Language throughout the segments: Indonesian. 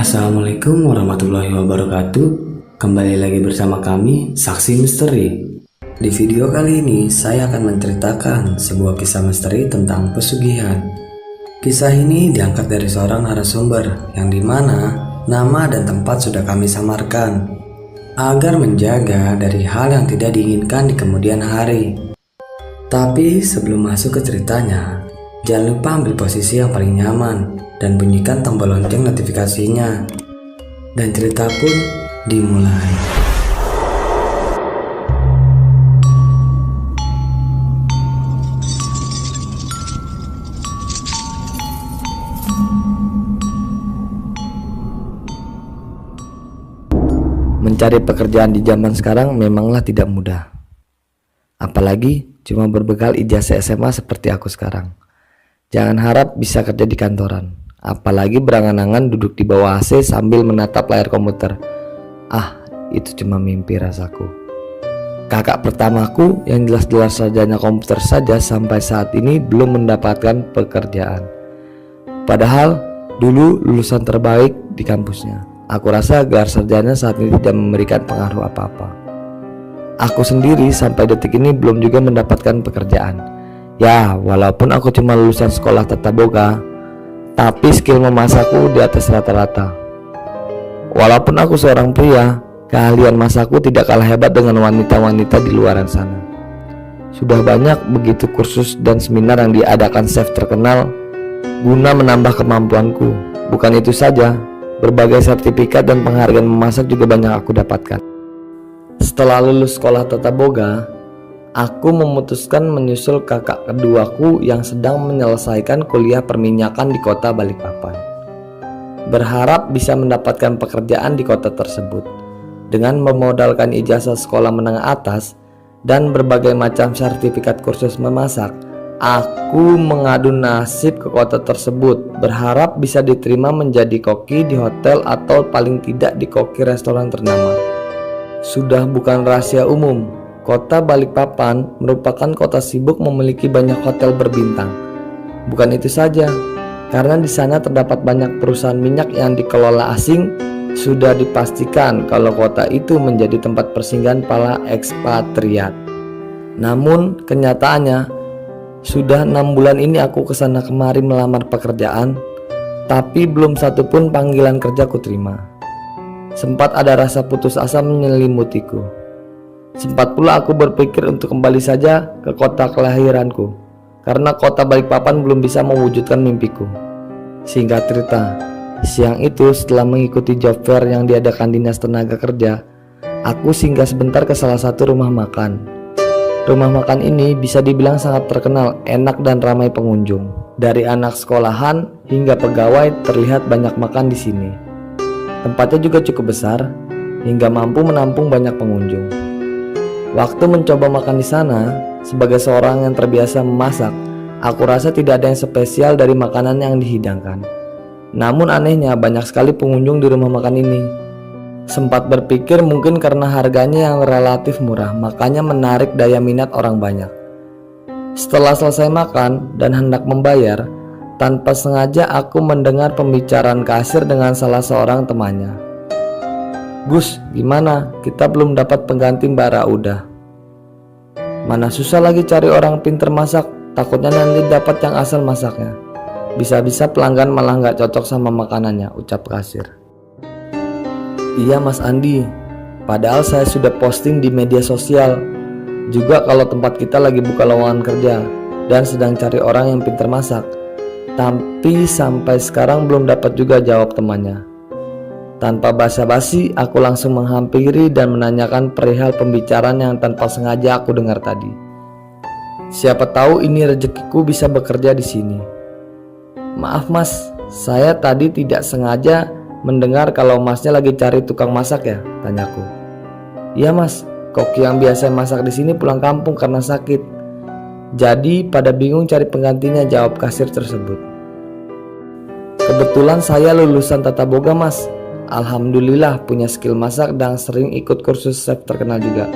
Assalamualaikum warahmatullahi wabarakatuh. Kembali lagi bersama kami, Saksi Misteri. Di video kali ini, saya akan menceritakan sebuah kisah misteri tentang pesugihan. Kisah ini diangkat dari seorang narasumber yang dimana nama dan tempat sudah kami samarkan agar menjaga dari hal yang tidak diinginkan di kemudian hari. Tapi sebelum masuk ke ceritanya, jangan lupa ambil posisi yang paling nyaman dan bunyikan tombol lonceng notifikasinya. Dan cerita pun dimulai. Mencari pekerjaan di zaman sekarang memanglah tidak mudah. Apalagi cuma berbekal ijazah SMA seperti aku sekarang. Jangan harap bisa kerja di kantoran, apalagi berangan-angan duduk di bawah AC sambil menatap layar komputer. Itu cuma mimpi rasaku. Kakak pertamaku yang jelas-jelas sarjana komputer saja sampai saat ini belum mendapatkan pekerjaan. Padahal dulu lulusan terbaik di kampusnya. Aku rasa gelar sarjana saat ini tidak memberikan pengaruh apa-apa. Aku sendiri sampai detik ini belum juga mendapatkan pekerjaan. Ya, walaupun aku cuma lulusan sekolah tata boga, tapi skill memasakku di atas rata-rata. Walaupun aku seorang pria, keahlian masakku tidak kalah hebat dengan wanita-wanita di luaran sana. Sudah banyak begitu kursus dan seminar yang diadakan chef terkenal guna menambah kemampuanku. Bukan itu saja, berbagai sertifikat dan penghargaan memasak juga banyak aku dapatkan. Setelah lulus sekolah tata boga, aku memutuskan menyusul kakak keduaku yang sedang menyelesaikan kuliah perminyakan di kota Balikpapan. Berharap bisa mendapatkan pekerjaan di kota tersebut. Dengan memodalkan ijazah sekolah menengah atas dan berbagai macam sertifikat kursus memasak, aku mengadu nasib ke kota tersebut, berharap bisa diterima menjadi koki di hotel atau paling tidak di koki restoran ternama. Sudah bukan rahasia umum, kota Balikpapan merupakan kota sibuk memiliki banyak hotel berbintang. Bukan itu saja, karena di sana terdapat banyak perusahaan minyak yang dikelola asing. Sudah dipastikan kalau kota itu menjadi tempat persinggahan para ekspatriat. Namun kenyataannya, sudah 6 bulan ini aku kesana kemari melamar pekerjaan, tapi belum satu pun panggilan kerja ku terima. Sempat ada rasa putus asa menyelimutiku. Sempat pula aku berpikir untuk kembali saja ke kota kelahiranku, karena kota Balikpapan belum bisa mewujudkan mimpiku. Singkat cerita, siang itu setelah mengikuti job fair yang diadakan Dinas Tenaga Kerja, aku singgah sebentar ke salah satu rumah makan. Rumah makan ini bisa dibilang sangat terkenal, enak dan ramai pengunjung. Dari anak sekolahan hingga pegawai terlihat banyak makan di sini. Tempatnya juga cukup besar, hingga mampu menampung banyak pengunjung. Waktu mencoba makan di sana, sebagai seorang yang terbiasa memasak, aku rasa tidak ada yang spesial dari makanan yang dihidangkan. Namun anehnya banyak sekali pengunjung di rumah makan ini. Sempat berpikir mungkin karena harganya yang relatif murah, makanya menarik daya minat orang banyak. Setelah selesai makan dan hendak membayar, tanpa sengaja aku mendengar pembicaraan kasir dengan salah seorang temannya. "Gus, gimana? Kita belum dapat pengganti Mbak Rauda." "Mana susah lagi cari orang pinter masak, takutnya nanti dapat yang asal masaknya. Bisa-bisa pelanggan malah nggak cocok sama makanannya," ucap kasir. "Iya Mas Andi, padahal saya sudah posting di media sosial juga kalau tempat kita lagi buka lowongan kerja dan sedang cari orang yang pintar masak. Tapi sampai sekarang belum dapat juga," jawab temannya. Tanpa basa-basi, aku langsung menghampiri dan menanyakan perihal pembicaraan yang tanpa sengaja aku dengar tadi. Siapa tahu ini rezekiku bisa bekerja di sini. "Maaf Mas, saya tadi tidak sengaja mendengar kalau Masnya lagi cari tukang masak ya?" tanyaku. "Iya Mas, koki yang biasa masak di sini pulang kampung karena sakit. Jadi pada bingung cari penggantinya," jawab kasir tersebut. "Kebetulan saya lulusan tata boga Mas. Alhamdulillah punya skill masak dan sering ikut kursus chef terkenal juga.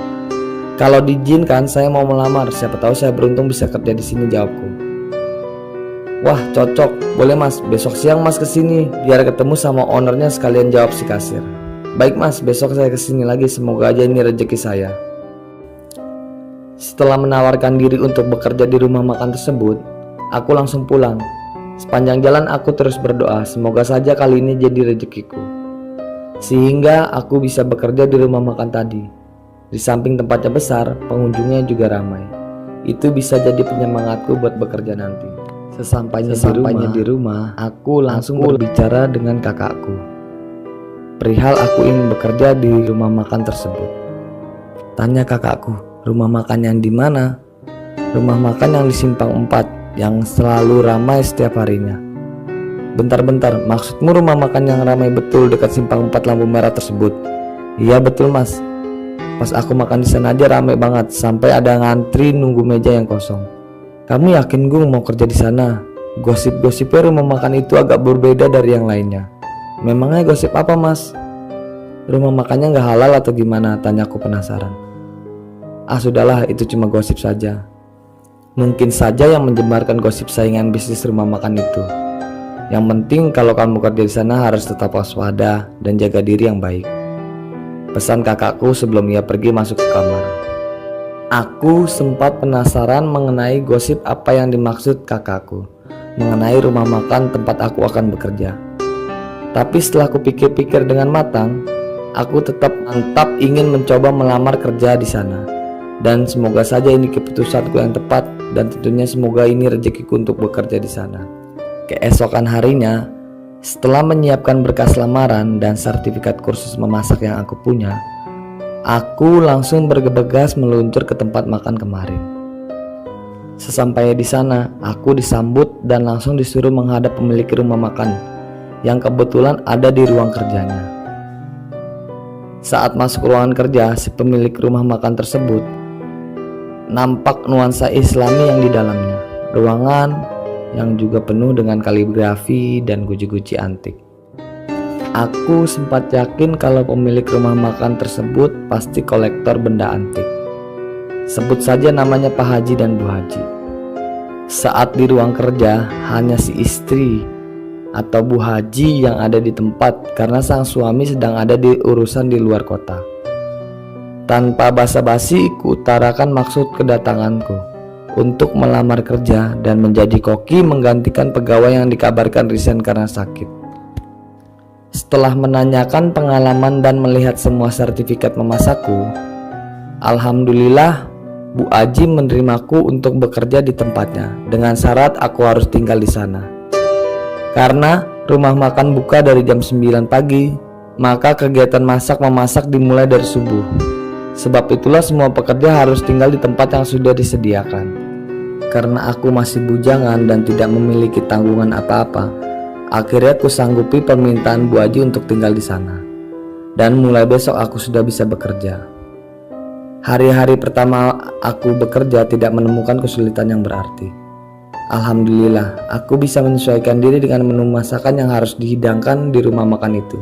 Kalau diizinkan, saya mau melamar. Siapa tahu saya beruntung bisa kerja di sini, jawabku. Wah, cocok. Boleh mas, besok siang mas kesini biar ketemu sama ownernya sekalian, jawab si kasir. Baik mas, besok saya kesini lagi. Semoga aja ini rezeki saya. Setelah menawarkan diri untuk bekerja di rumah makan tersebut, aku langsung pulang. Sepanjang jalan aku terus berdoa, semoga saja kali ini jadi rezekiku. Sehingga aku bisa bekerja di rumah makan tadi. Di samping tempatnya besar, pengunjungnya juga ramai. Itu bisa jadi penyemangatku buat bekerja nanti. Sesampainya di rumah, aku langsung berbicara dengan kakakku perihal aku ingin bekerja di rumah makan tersebut. Tanya kakakku, rumah makan yang di mana? Rumah makan yang di Simpang 4 yang selalu ramai setiap harinya. Bentar-bentar, maksudmu rumah makan yang ramai betul dekat Simpang 4 lampu merah tersebut? Iya betul mas. Pas aku makan di sana aja ramai banget, sampai ada ngantri nunggu meja yang kosong. Kamu yakin gue mau kerja di sana? Gosip-gosipnya rumah makan itu agak berbeda dari yang lainnya. Memangnya gosip apa mas? Rumah makannya nggak halal atau gimana? Tanyaku penasaran. Ah sudahlah, itu cuma gosip saja. Mungkin saja yang menyebarkan gosip saingan bisnis rumah makan itu. Yang penting kalau kamu kerja di sana harus tetap waspada dan jaga diri yang baik. Pesan kakakku sebelum ia pergi masuk ke kamar. Aku sempat penasaran mengenai gosip apa yang dimaksud kakakku mengenai rumah makan tempat aku akan bekerja. Tapi setelah aku pikir-pikir dengan matang, aku tetap mantap ingin mencoba melamar kerja di sana. Dan semoga saja ini keputusanku yang tepat, dan tentunya semoga ini rezekiku untuk bekerja di sana. Keesokan harinya, setelah menyiapkan berkas lamaran dan sertifikat kursus memasak yang aku punya, aku langsung bergegas meluncur ke tempat makan kemarin. Sesampainya di sana, aku disambut dan langsung disuruh menghadap pemilik rumah makan yang kebetulan ada di ruang kerjanya. Saat masuk ruangan kerja, si pemilik rumah makan tersebut nampak nuansa Islami yang di dalamnya. Ruangan yang juga penuh dengan kaligrafi dan guci-guci antik. Aku sempat yakin kalau pemilik rumah makan tersebut pasti kolektor benda antik. Sebut saja namanya Pak Haji dan Bu Haji. Saat di ruang kerja, hanya si istri atau Bu Haji yang ada di tempat karena sang suami sedang ada di urusan di luar kota. Tanpa basa-basi, kuutarakan maksud kedatanganku untuk melamar kerja dan menjadi koki menggantikan pegawai yang dikabarkan resign karena sakit. Setelah menanyakan pengalaman dan melihat semua sertifikat memasakku, alhamdulillah Bu Aji menerimaku untuk bekerja di tempatnya dengan syarat aku harus tinggal di sana. Karena rumah makan buka dari jam 9 pagi, maka kegiatan masak-memasak dimulai dari subuh. Sebab itulah semua pekerja harus tinggal di tempat yang sudah disediakan. Karena aku masih bujangan dan tidak memiliki tanggungan apa-apa, akhirnya aku sanggupi permintaan Bu Aji untuk tinggal di sana. Dan mulai besok aku sudah bisa bekerja. Hari-hari pertama aku bekerja tidak menemukan kesulitan yang berarti. Alhamdulillah, aku bisa menyesuaikan diri dengan menu masakan yang harus dihidangkan di rumah makan itu.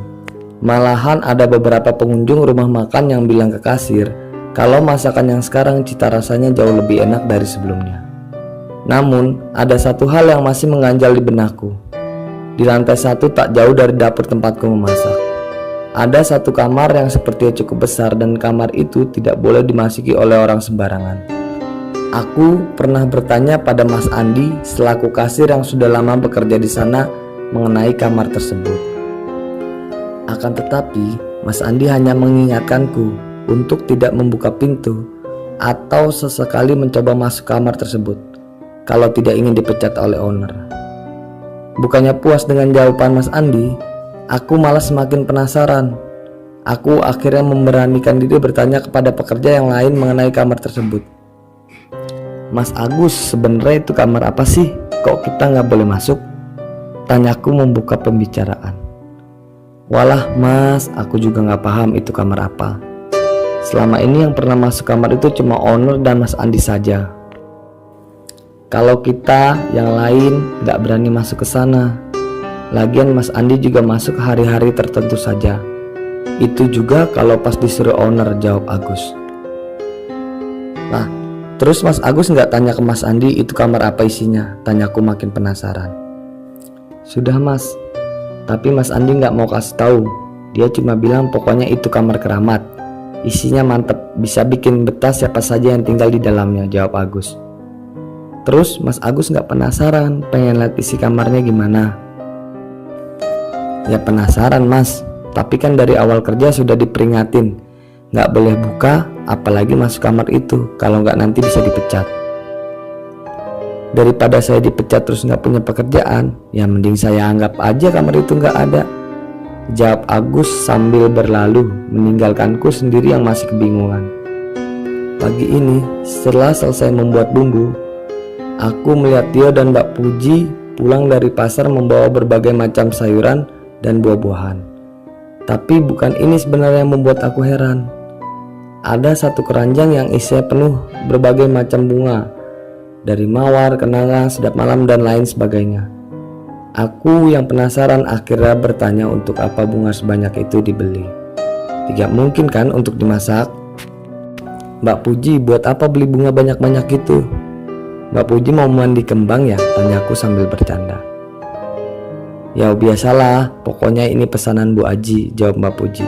Malahan ada beberapa pengunjung rumah makan yang bilang ke kasir kalau masakan yang sekarang cita rasanya jauh lebih enak dari sebelumnya. Namun, ada satu hal yang masih mengganjal di benakku. Di lantai 1 tak jauh dari dapur tempatku memasak, ada satu kamar yang sepertinya cukup besar dan kamar itu tidak boleh dimasuki oleh orang sembarangan. Aku pernah bertanya pada Mas Andi selaku kasir yang sudah lama bekerja di sana mengenai kamar tersebut. Akan tetapi, Mas Andi hanya mengingatkanku untuk tidak membuka pintu atau sesekali mencoba masuk kamar tersebut kalau tidak ingin dipecat oleh owner. Bukannya puas dengan jawaban Mas Andi, aku malah semakin penasaran. Aku akhirnya memberanikan diri bertanya kepada pekerja yang lain mengenai kamar tersebut. Mas Agus, sebenarnya itu kamar apa sih? Kok kita nggak boleh masuk? Tanyaku membuka pembicaraan. Walah mas, aku juga nggak paham itu kamar apa. Selama ini yang pernah masuk kamar itu cuma owner dan Mas Andi saja. Kalau kita yang lain nggak berani masuk ke sana. Lagian Mas Andi juga masuk hari-hari tertentu saja. Itu juga kalau pas disuruh owner, jawab Agus. Terus Mas Agus nggak tanya ke Mas Andi itu kamar apa isinya? Tanyaku makin penasaran. Sudah Mas, tapi Mas Andi nggak mau kasih tahu. Dia cuma bilang pokoknya itu kamar keramat. Isinya mantep, bisa bikin betah siapa saja yang tinggal di dalamnya, jawab Agus. Terus Mas Agus nggak penasaran, pengen lihat isi kamarnya gimana? Ya penasaran Mas, tapi kan dari awal kerja sudah diperingatin, nggak boleh buka, apalagi masuk kamar itu, kalau nggak nanti bisa dipecat. Daripada saya dipecat terus nggak punya pekerjaan, ya mending saya anggap aja kamar itu nggak ada, jawab Agus sambil berlalu, meninggalkanku sendiri yang masih kebingungan. Pagi ini, setelah selesai membuat bumbu, aku melihat Tio dan Mbak Puji pulang dari pasar membawa berbagai macam sayuran dan buah-buahan. Tapi bukan ini sebenarnya yang membuat aku heran. Ada satu keranjang yang isinya penuh berbagai macam bunga, dari mawar, kenanga, sedap malam, dan lain sebagainya. Aku yang penasaran akhirnya bertanya untuk apa bunga sebanyak itu dibeli. Tidak mungkin kan untuk dimasak? Mbak Puji, buat apa beli bunga banyak-banyak gitu? Mbak Puji mau mandi kembang ya? Tanyaku sambil bercanda. Ya biasalah, pokoknya ini pesanan Bu Aji, jawab Mbak Puji.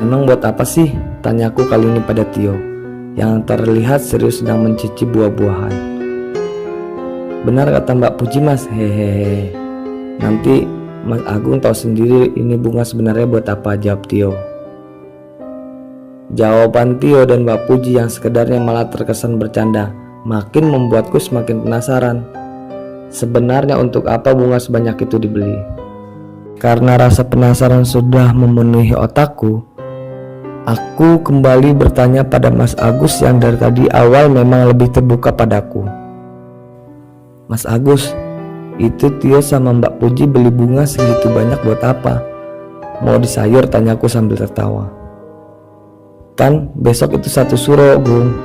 Memang buat apa sih? Tanyaku kali ini pada Tio, yang terlihat serius sedang mencicipi buah-buahan. Benar kata Mbak Puji Mas, hehehe. Nanti Mas Agung tahu sendiri ini bunga sebenarnya buat apa, jawab Tio. Jawaban Tio dan Mbak Puji yang sekedarnya malah terkesan bercanda makin membuatku semakin penasaran. Sebenarnya untuk apa bunga sebanyak itu dibeli? Karena rasa penasaran sudah memenuhi otakku, aku kembali bertanya pada Mas Agus yang dari tadi awal memang lebih terbuka padaku. Mas Agus, itu Tio sama Mbak Puji beli bunga segitu banyak buat apa? Mau disayur? Tanyaku sambil tertawa. Kan besok itu 1 suro, Gung.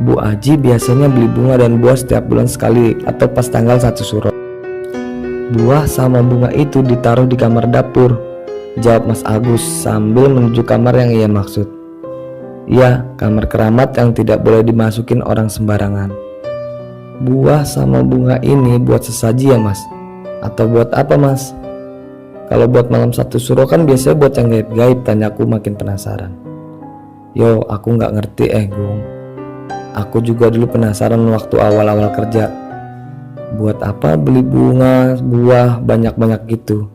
Bu Aji biasanya beli bunga dan buah setiap bulan sekali atau pas tanggal 1 suro. Buah sama bunga itu ditaruh di kamar dapur, jawab Mas Agus sambil menuju kamar yang ia maksud. Iya, kamar keramat yang tidak boleh dimasukin orang sembarangan. Buah sama bunga ini buat sesaji ya Mas? Atau buat apa Mas? Kalau buat malam 1 suro kan biasanya buat yang gaib-gaib, tanyaku makin penasaran. Yo, aku nggak ngerti Gung. Aku juga dulu penasaran waktu awal-awal kerja. Buat apa beli bunga, buah banyak-banyak gitu?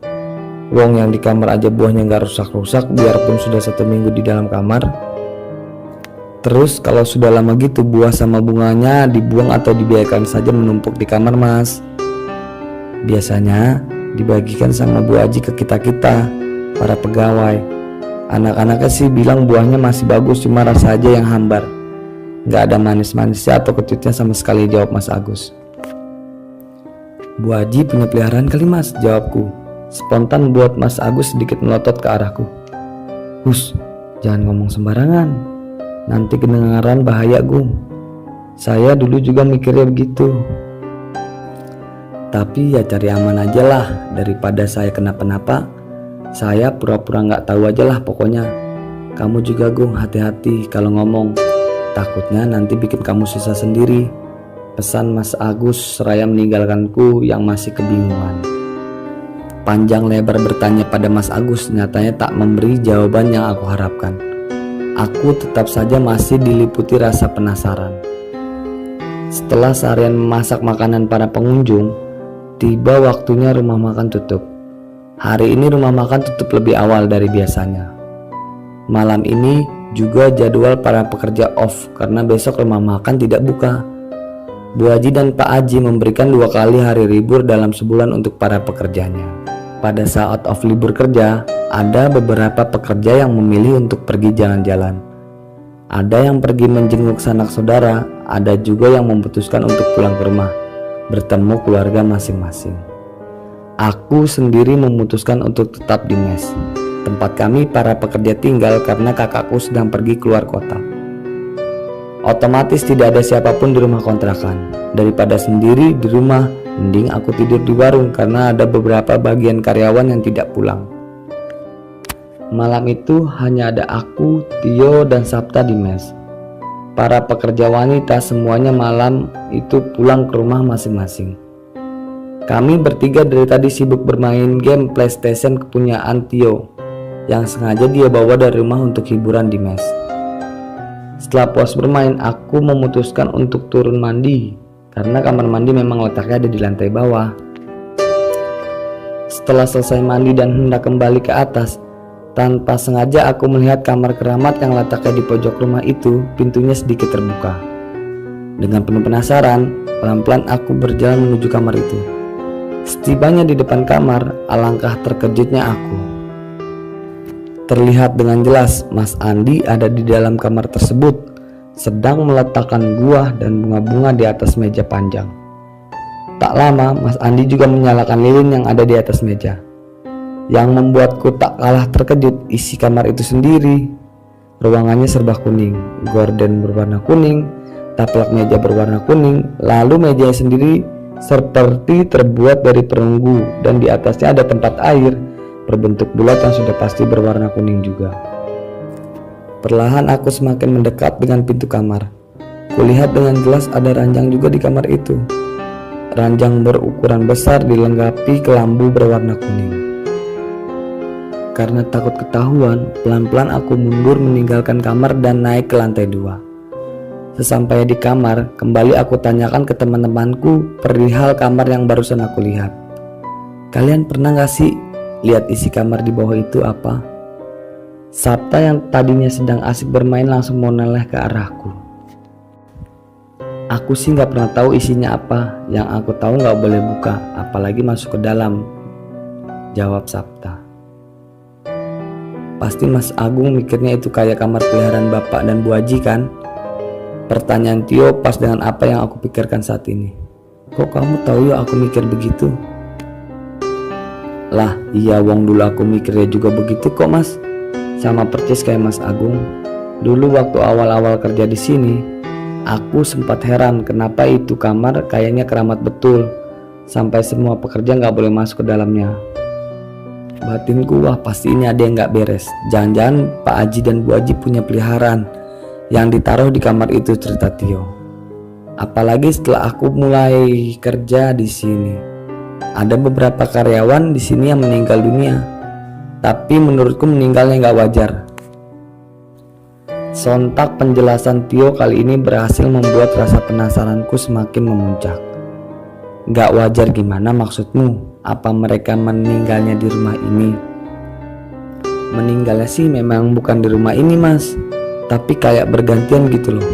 Wong yang di kamar aja buahnya nggak rusak-rusak biarpun sudah 1 minggu di dalam kamar. Terus kalau sudah lama gitu buah sama bunganya dibuang atau dibiarkan saja menumpuk di kamar Mas? Biasanya dibagikan sama Bu Aji ke kita-kita, para pegawai. Anak-anaknya sih bilang buahnya masih bagus, cuma rasa aja yang hambar. Gak ada manis-manisnya atau ketutnya sama sekali, jawab Mas Agus. Bu Aji punya peliharaan kali Mas, jawabku. Spontan buat Mas Agus sedikit melotot ke arahku. Hus, jangan ngomong sembarangan, nanti kedengaran bahaya Gung. Saya dulu juga mikirnya begitu. Tapi ya cari aman aja lah, daripada saya kenapa-napa. Saya pura-pura gak tahu aja lah pokoknya. Kamu juga Gung, hati-hati kalau ngomong, takutnya nanti bikin kamu susah sendiri, pesan Mas Agus seraya meninggalkanku yang masih kebingungan. Panjang lebar bertanya pada Mas Agus nyatanya tak memberi jawaban yang aku harapkan. Aku tetap saja masih diliputi rasa penasaran. Setelah seharian memasak makanan para pengunjung, tiba waktunya rumah makan tutup. Hari ini rumah makan tutup lebih awal dari biasanya. Malam ini juga jadwal para pekerja off karena besok rumah makan tidak buka. Bu Haji dan Pak Haji memberikan 2 kali hari libur dalam sebulan untuk para pekerjanya. Pada saat off libur kerja, ada beberapa pekerja yang memilih untuk pergi jalan-jalan. Ada yang pergi menjenguk sanak saudara, ada juga yang memutuskan untuk pulang ke rumah, bertemu keluarga masing-masing. Aku sendiri memutuskan untuk tetap di mes, tempat kami para pekerja tinggal karena kakakku sedang pergi keluar kota. Otomatis tidak ada siapapun di rumah kontrakan. Daripada sendiri di rumah, mending aku tidur di warung karena ada beberapa bagian karyawan yang tidak pulang. Malam itu hanya ada aku, Tio, dan Sabta di mes. Para pekerja wanita semuanya malam itu pulang ke rumah masing-masing. Kami bertiga dari tadi sibuk bermain game PlayStation kepunyaan Tio yang sengaja dia bawa dari rumah untuk hiburan di mes. Setelah puas bermain, aku memutuskan untuk turun mandi karena kamar mandi memang letaknya ada di lantai bawah. Setelah selesai mandi dan hendak kembali ke atas, tanpa sengaja aku melihat kamar keramat yang letaknya di pojok rumah itu, pintunya sedikit terbuka. Dengan penuh penasaran, pelan-pelan aku berjalan menuju kamar itu. Setibanya di depan kamar, alangkah terkejutnya aku. Terlihat dengan jelas Mas Andi ada di dalam kamar tersebut, sedang meletakkan buah dan bunga-bunga di atas meja panjang. Tak lama, Mas Andi juga menyalakan lilin yang ada di atas meja. Yang membuatku tak kalah terkejut, isi kamar itu sendiri. Ruangannya serba kuning, gorden berwarna kuning, taplak meja berwarna kuning, lalu meja sendiri seperti terbuat dari perunggu dan di atasnya ada tempat air berbentuk bulat yang sudah pasti berwarna kuning juga. Perlahan aku semakin mendekat dengan pintu kamar. Kulihat dengan jelas ada ranjang juga di kamar itu. Ranjang berukuran besar dilengkapi kelambu berwarna kuning. Karena takut ketahuan, pelan-pelan aku mundur meninggalkan kamar dan naik ke lantai 2. Sesampainya di kamar, kembali aku tanyakan ke teman-temanku perihal kamar yang barusan aku lihat. Kalian pernah gak sih lihat isi kamar di bawah itu apa? Sabta yang tadinya sedang asik bermain langsung menoleh ke arahku. Aku sih gak pernah tahu isinya apa. Yang aku tahu gak boleh buka, apalagi masuk ke dalam, jawab Sabta. Pasti Mas Agung mikirnya itu kayak kamar peliharaan bapak dan Bu Haji kan? Pertanyaan Tio pas dengan apa yang aku pikirkan saat ini. Kok kamu tahu ya aku mikir begitu? Lah iya, wong dulu aku mikirnya juga begitu kok Mas. Sama persis kayak Mas Agung. Dulu waktu awal-awal kerja di sini, aku sempat heran kenapa itu kamar kayaknya keramat betul, sampai semua pekerja nggak boleh masuk ke dalamnya. Batinku, wah pasti ini ada yang gak beres. Jangan-jangan Pak Haji dan Bu Haji punya peliharaan yang ditaruh di kamar itu, cerita Tio. Apalagi setelah aku mulai kerja di sini, ada beberapa karyawan di sini yang meninggal dunia. Tapi menurutku meninggalnya gak wajar. Sontak penjelasan Tio kali ini berhasil membuat rasa penasaranku semakin memuncak. Gak wajar gimana maksudmu? Apa mereka meninggalnya di rumah ini? Meninggalnya sih memang bukan di rumah ini Mas, tapi kayak bergantian gitu loh.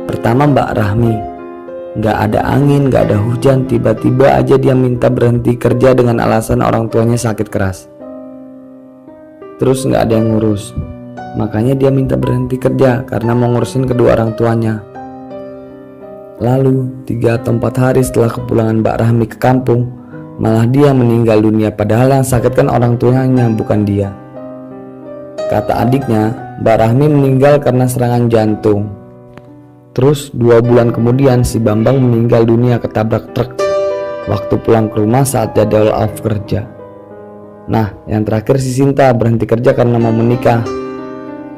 Pertama Mbak Rahmi, gak ada angin, gak ada hujan, tiba-tiba aja dia minta berhenti kerja dengan alasan orang tuanya sakit keras. Terus gak ada yang ngurus, makanya dia minta berhenti kerja karena mau ngurusin kedua orang tuanya. Lalu 3 atau 4 hari setelah kepulangan Mbak Rahmi ke kampung, malah dia meninggal dunia, padahal yang sakit kan orang tuanya bukan dia. Kata adiknya, Mbak Rahmi meninggal karena serangan jantung. Terus 2 bulan kemudian si Bambang meninggal dunia ketabrak truk waktu pulang ke rumah saat jadwal off kerja. Nah yang terakhir si Sinta berhenti kerja karena mau menikah.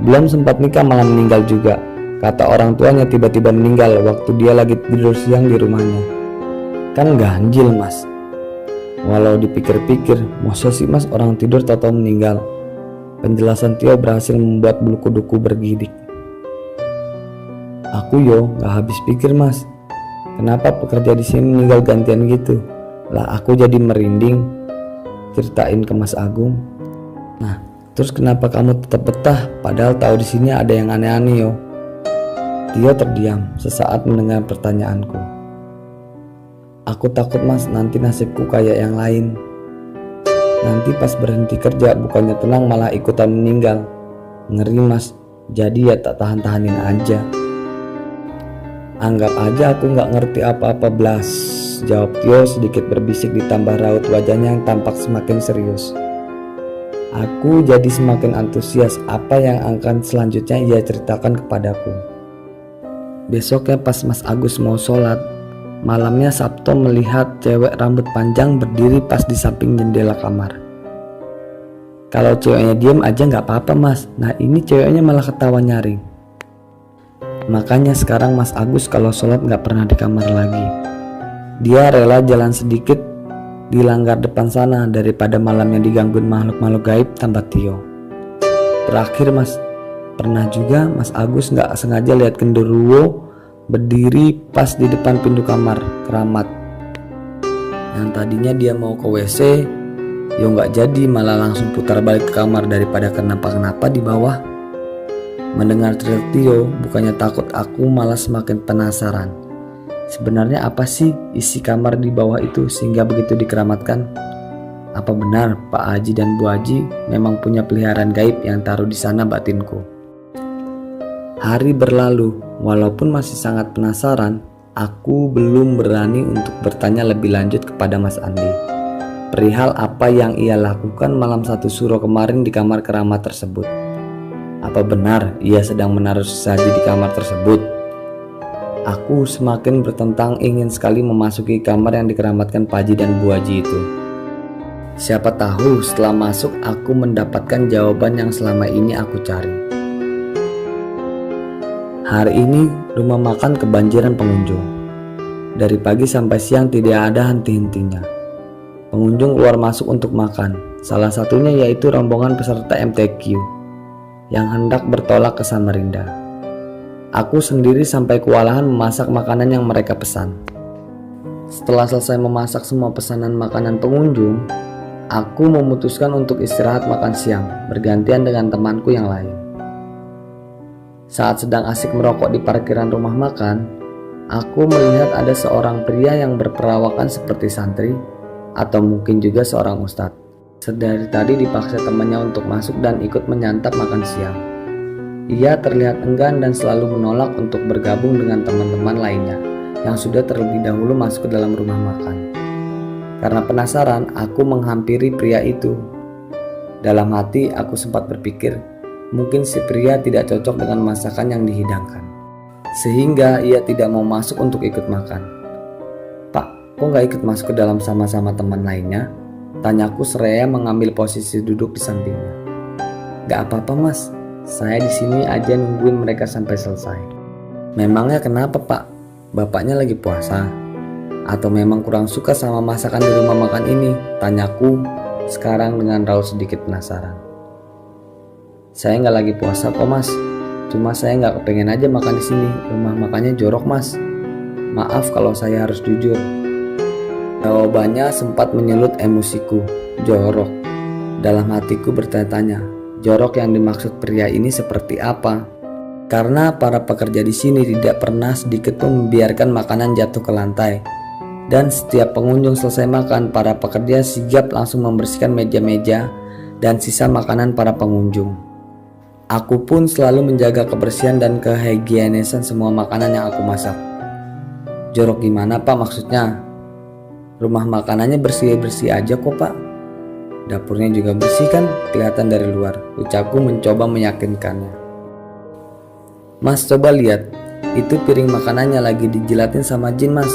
Belum sempat nikah malah meninggal juga. Kata orang tuanya tiba-tiba meninggal waktu dia lagi tidur siang di rumahnya. Kan ganjil Mas. Walau dipikir-pikir, masa sih Mas orang tidur tahu-tahu meninggal? Penjelasan Tio berhasil membuat bulu kuduku bergidik. Aku gak habis pikir Mas. Kenapa pekerja di sini meninggal gantian gitu? Lah aku jadi merinding. Ceritain ke Mas Agung. Nah, terus kenapa kamu tetap betah padahal tahu di sini ada yang aneh-aneh yo? Tio terdiam sesaat mendengar pertanyaanku. Aku takut Mas nanti nasibku kayak yang lain. Nanti pas berhenti kerja bukannya tenang malah ikutan meninggal. Ngeri Mas, jadi ya tak tahan-tahanin aja. Anggap aja aku gak ngerti apa-apa blas, jawab Tio sedikit berbisik ditambah raut wajahnya yang tampak semakin serius. Aku jadi semakin antusias apa yang akan selanjutnya ia ceritakan kepadaku. Besoknya pas Mas Agus mau sholat, malamnya Sabto melihat cewek rambut panjang berdiri pas di samping jendela kamar. Kalau ceweknya diem aja gak apa-apa Mas, nah ini ceweknya malah ketawa nyaring. Makanya sekarang Mas Agus kalau sholat gak pernah di kamar lagi. Dia rela jalan sedikit di langgar depan sana daripada malamnya digangguin makhluk-makhluk gaib tanpa Tio. Terakhir pernah juga Mas Agus gak sengaja lihat genderuwo berdiri pas di depan pintu kamar keramat. Yang tadinya dia mau ke WC, yo gak jadi, malah langsung putar balik ke kamar daripada kenapa-kenapa di bawah. Mendengar teriak Tio, bukannya takut, aku malah semakin penasaran. Sebenarnya apa sih isi kamar di bawah itu sehingga begitu dikeramatkan? Apa benar Pak Haji dan Bu Haji memang punya peliharaan gaib yang taruh di sana, batinku? Hari berlalu, walaupun masih sangat penasaran, aku belum berani untuk bertanya lebih lanjut kepada Mas Andi perihal apa yang ia lakukan malam 1 Suro kemarin di kamar keramat tersebut. Apa benar ia sedang menaruh sesaji di kamar tersebut? Aku semakin bertentang ingin sekali memasuki kamar yang dikeramatkan Pak Haji dan Bu Haji itu. Siapa tahu setelah masuk aku mendapatkan jawaban yang selama ini aku cari. Hari ini rumah makan kebanjiran pengunjung. Dari pagi sampai siang tidak ada henti-hentinya. Pengunjung keluar masuk untuk makan. Salah satunya yaitu rombongan peserta MTQ yang hendak bertolak ke Samarinda. Aku sendiri sampai kewalahan memasak makanan yang mereka pesan. Setelah selesai memasak semua pesanan makanan pengunjung, aku memutuskan untuk istirahat makan siang bergantian dengan temanku yang lain. Saat sedang asik merokok di parkiran rumah makan, aku melihat ada seorang pria yang berperawakan seperti santri atau mungkin juga seorang ustadz. Sedari tadi dipaksa temannya untuk masuk dan ikut menyantap makan siang. Ia terlihat enggan dan selalu menolak untuk bergabung dengan teman-teman lainnya yang sudah terlebih dahulu masuk ke dalam rumah makan. Karena penasaran, aku menghampiri pria itu. Dalam hati aku sempat berpikir, mungkin si pria tidak cocok dengan masakan yang dihidangkan, sehingga ia tidak mau masuk untuk ikut makan. "Pak, kok gak ikut masuk ke dalam sama-sama teman lainnya?" tanyaku seraya mengambil posisi duduk di sampingnya. "Gak apa-apa mas, saya di sini aja nungguin mereka sampai selesai." "Memangnya kenapa Pak? Bapaknya lagi puasa? Atau memang kurang suka sama masakan di rumah makan ini?" tanyaku sekarang dengan raut sedikit penasaran. "Saya nggak lagi puasa kok mas, cuma saya nggak kepengen aja makan di sini. Rumah makannya jorok mas. Maaf kalau saya harus jujur." Jawabannya sempat menyulut emosiku. Jorok. Dalam hatiku bertanya-tanya, jorok yang dimaksud pria ini seperti apa? Karena para pekerja di sini tidak pernah sedikit pun membiarkan makanan jatuh ke lantai. Dan setiap pengunjung selesai makan, para pekerja sigap langsung membersihkan meja-meja dan sisa makanan para pengunjung. Aku pun selalu menjaga kebersihan dan kehigienisan semua makanan yang aku masak. Jorok gimana Pak maksudnya? Rumah makanannya bersih-bersih aja kok Pak. Dapurnya juga bersih kan, kelihatan dari luar, ucapku mencoba meyakinkannya. "Mas coba lihat, itu piring makanannya lagi dijilatin sama jin mas,"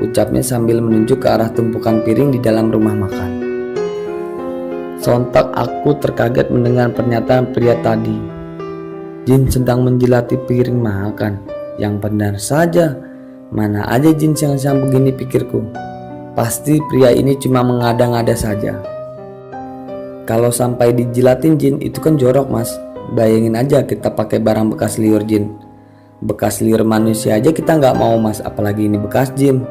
ucapnya sambil menunjuk ke arah tumpukan piring di dalam rumah makan. Sontak aku terkaget mendengar pernyataan pria tadi. Jin sedang menjilati piring makan. Yang benar saja, mana ada jin siang-siang begini, pikirku. Pasti pria ini cuma mengada-ngada saja. Kalau sampai dijilatin jin itu kan jorok mas. Bayangin aja kita pakai barang bekas liur jin. Bekas liur manusia aja kita nggak mau mas, apalagi ini bekas jin.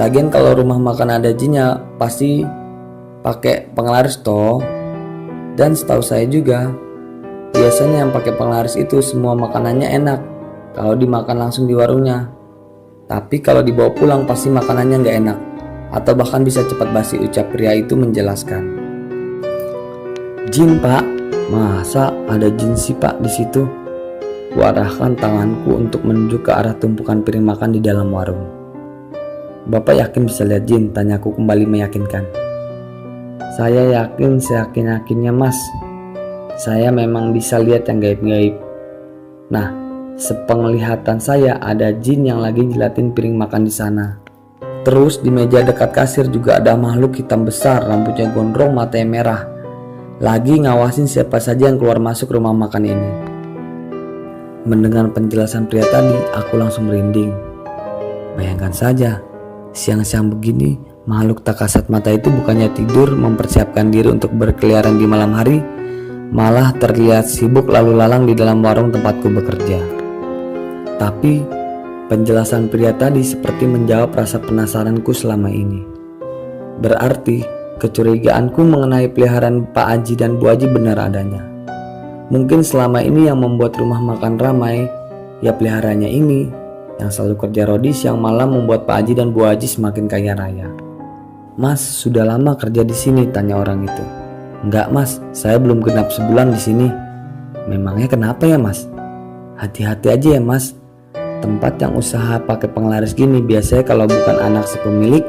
Lagian kalau rumah makan ada jinnya pasti pakai penglaris toh. Dan setahu saya juga biasanya yang pakai penglaris itu semua makanannya enak kalau dimakan langsung di warungnya. Tapi kalau dibawa pulang pasti makanannya nggak enak atau bahkan bisa cepat basi, ucap pria itu menjelaskan. "Jin Pak, masa ada jin sih Pak di situ?" Kuarahkan tanganku untuk menunjuk ke arah tumpukan piring makan di dalam warung. "Bapak yakin bisa lihat jin?" tanyaku kembali meyakinkan. "Saya yakin seyakin-yakinnya mas. Saya memang bisa lihat yang gaib-gaib. Nah, sepenglihatan saya ada jin yang lagi jilatin piring makan di sana. Terus di meja dekat kasir juga ada makhluk hitam besar, rambutnya gondrong, matanya merah. Lagi ngawasin siapa saja yang keluar masuk rumah makan ini." Mendengar penjelasan pria tadi, aku langsung merinding. Bayangkan saja, siang-siang begini, makhluk tak kasat mata itu bukannya tidur mempersiapkan diri untuk berkeliaran di malam hari, malah terlihat sibuk lalu lalang di dalam warung tempatku bekerja. Tapi penjelasan pria tadi seperti menjawab rasa penasaranku selama ini. Berarti kecurigaanku mengenai peliharaan Pak Haji dan Bu Haji benar adanya. Mungkin selama ini yang membuat rumah makan ramai, ya peliharanya ini yang selalu kerja rodi siang malam membuat Pak Haji dan Bu Haji semakin kaya raya. Mas, sudah lama kerja di sini? Tanya orang itu. Enggak mas, saya belum genap sebulan di sini. Memangnya kenapa ya mas? Hati-hati aja ya mas. Tempat yang usaha pakai penglaris gini biasanya kalau bukan anak si pemilik,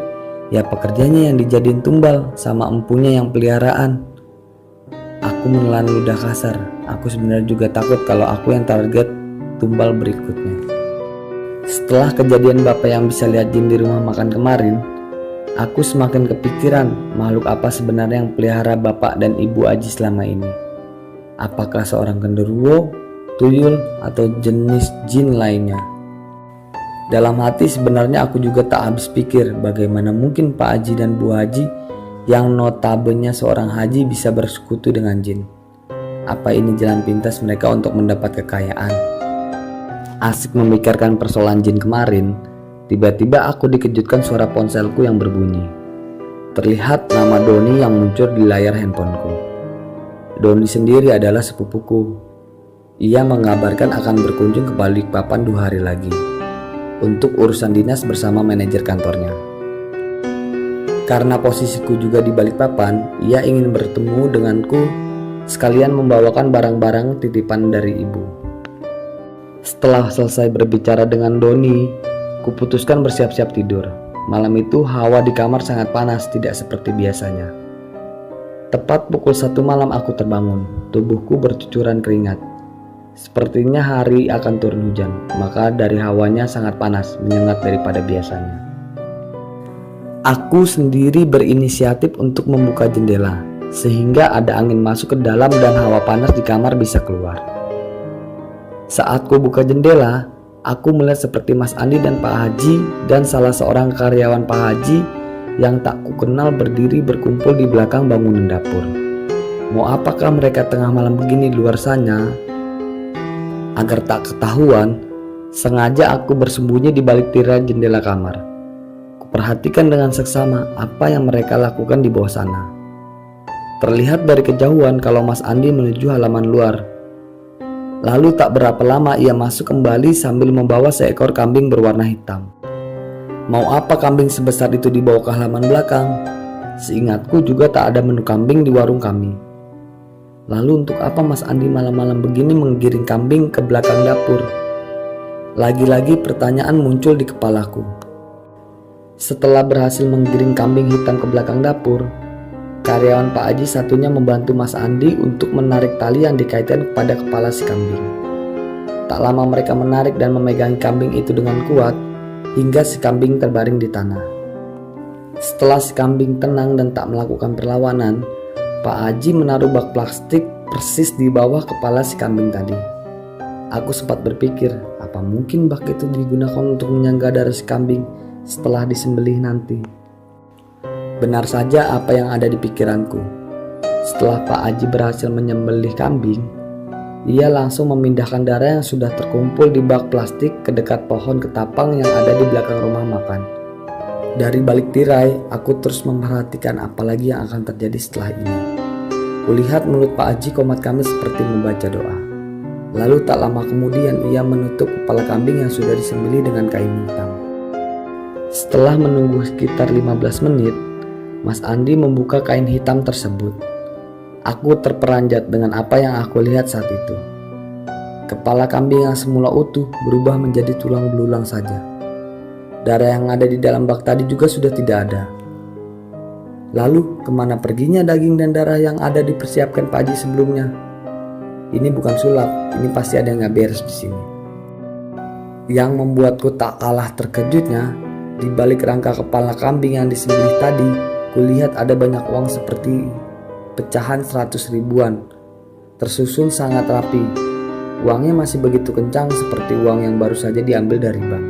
ya pekerjanya yang dijadiin tumbal sama empunya yang peliharaan. Aku menelan ludah kasar. Aku sebenarnya juga takut kalau aku yang target tumbal berikutnya. Setelah kejadian bapak yang bisa lihat jin di rumah makan kemarin, aku semakin kepikiran makhluk apa sebenarnya yang pelihara bapak dan ibu Haji selama ini. Apakah seorang genderuwo, tuyul, atau jenis jin lainnya? Dalam hati sebenarnya aku juga tak habis pikir bagaimana mungkin Pak Haji dan Bu Haji yang notabene seorang haji bisa bersekutu dengan jin. Apa ini jalan pintas mereka untuk mendapat kekayaan? Asik memikirkan persoalan jin kemarin, tiba-tiba aku dikejutkan suara ponselku yang berbunyi. Terlihat nama Doni yang muncul di layar handphoneku. Doni sendiri adalah sepupuku. Ia mengabarkan akan berkunjung ke Balikpapan 2 hari lagi untuk urusan dinas bersama manajer kantornya. Karena posisiku juga di Balikpapan, ia ingin bertemu denganku sekalian membawakan barang-barang titipan dari ibu. Setelah selesai berbicara dengan Doni, kuputuskan bersiap-siap tidur. Malam itu hawa di kamar sangat panas, tidak seperti biasanya. Tepat pukul 1 malam aku terbangun, tubuhku bercucuran keringat. Sepertinya hari akan turun hujan, maka dari hawanya sangat panas, menyengat daripada biasanya. Aku sendiri berinisiatif untuk membuka jendela, sehingga ada angin masuk ke dalam dan hawa panas di kamar bisa keluar. Saat ku buka jendela, aku melihat seperti Mas Andi dan Pak Haji dan salah seorang karyawan Pak Haji yang tak ku kenal berdiri berkumpul di belakang bangunan dapur. Mau apakah mereka tengah malam begini di luar sana? Agar tak ketahuan, sengaja aku bersembunyi di balik tirai jendela kamar. Kuperhatikan dengan seksama apa yang mereka lakukan di bawah sana. Terlihat dari kejauhan kalau Mas Andi menuju halaman luar. Lalu tak berapa lama ia masuk kembali sambil membawa seekor kambing berwarna hitam. Mau apa kambing sebesar itu dibawa ke halaman belakang? Seingatku juga tak ada menu kambing di warung kami. Lalu untuk apa Mas Andi malam-malam begini menggiring kambing ke belakang dapur? Lagi-lagi pertanyaan muncul di kepalaku. Setelah berhasil menggiring kambing hitam ke belakang dapur, karyawan Pak Haji satunya membantu Mas Andi untuk menarik tali yang dikaitkan kepada kepala si kambing. Tak lama mereka menarik dan memegangi kambing itu dengan kuat hingga si kambing terbaring di tanah. Setelah si kambing tenang dan tak melakukan perlawanan, Pak Haji menaruh bak plastik persis di bawah kepala si kambing tadi. Aku sempat berpikir, apa mungkin bak itu digunakan untuk menyangga darah si kambing setelah disembelih nanti. Benar saja apa yang ada di pikiranku. Setelah Pak Haji berhasil menyembelih kambing, ia langsung memindahkan darah yang sudah terkumpul di bak plastik ke dekat pohon ketapang yang ada di belakang rumah makan. Dari balik tirai, aku terus memperhatikan apa lagi yang akan terjadi setelah ini. Kulihat mulut Pak Haji komat kami seperti membaca doa. Lalu tak lama kemudian ia menutup kepala kambing yang sudah disembelih dengan kain hitam. Setelah menunggu sekitar 15 menit, Mas Andi membuka kain hitam tersebut. Aku terperanjat dengan apa yang aku lihat saat itu. Kepala kambing yang semula utuh berubah menjadi tulang belulang saja. Darah yang ada di dalam bak tadi juga sudah tidak ada. Lalu kemana perginya daging dan darah yang ada dipersiapkan Pak Haji sebelumnya? Ini bukan sulap, ini pasti ada yang gak beres di sini. Yang membuatku tak kalah terkejutnya, di balik rangka kepala kambing yang disembelih tadi, kulihat ada banyak uang seperti pecahan 100 ribuan, tersusun sangat rapi. Uangnya masih begitu kencang seperti uang yang baru saja diambil dari bank.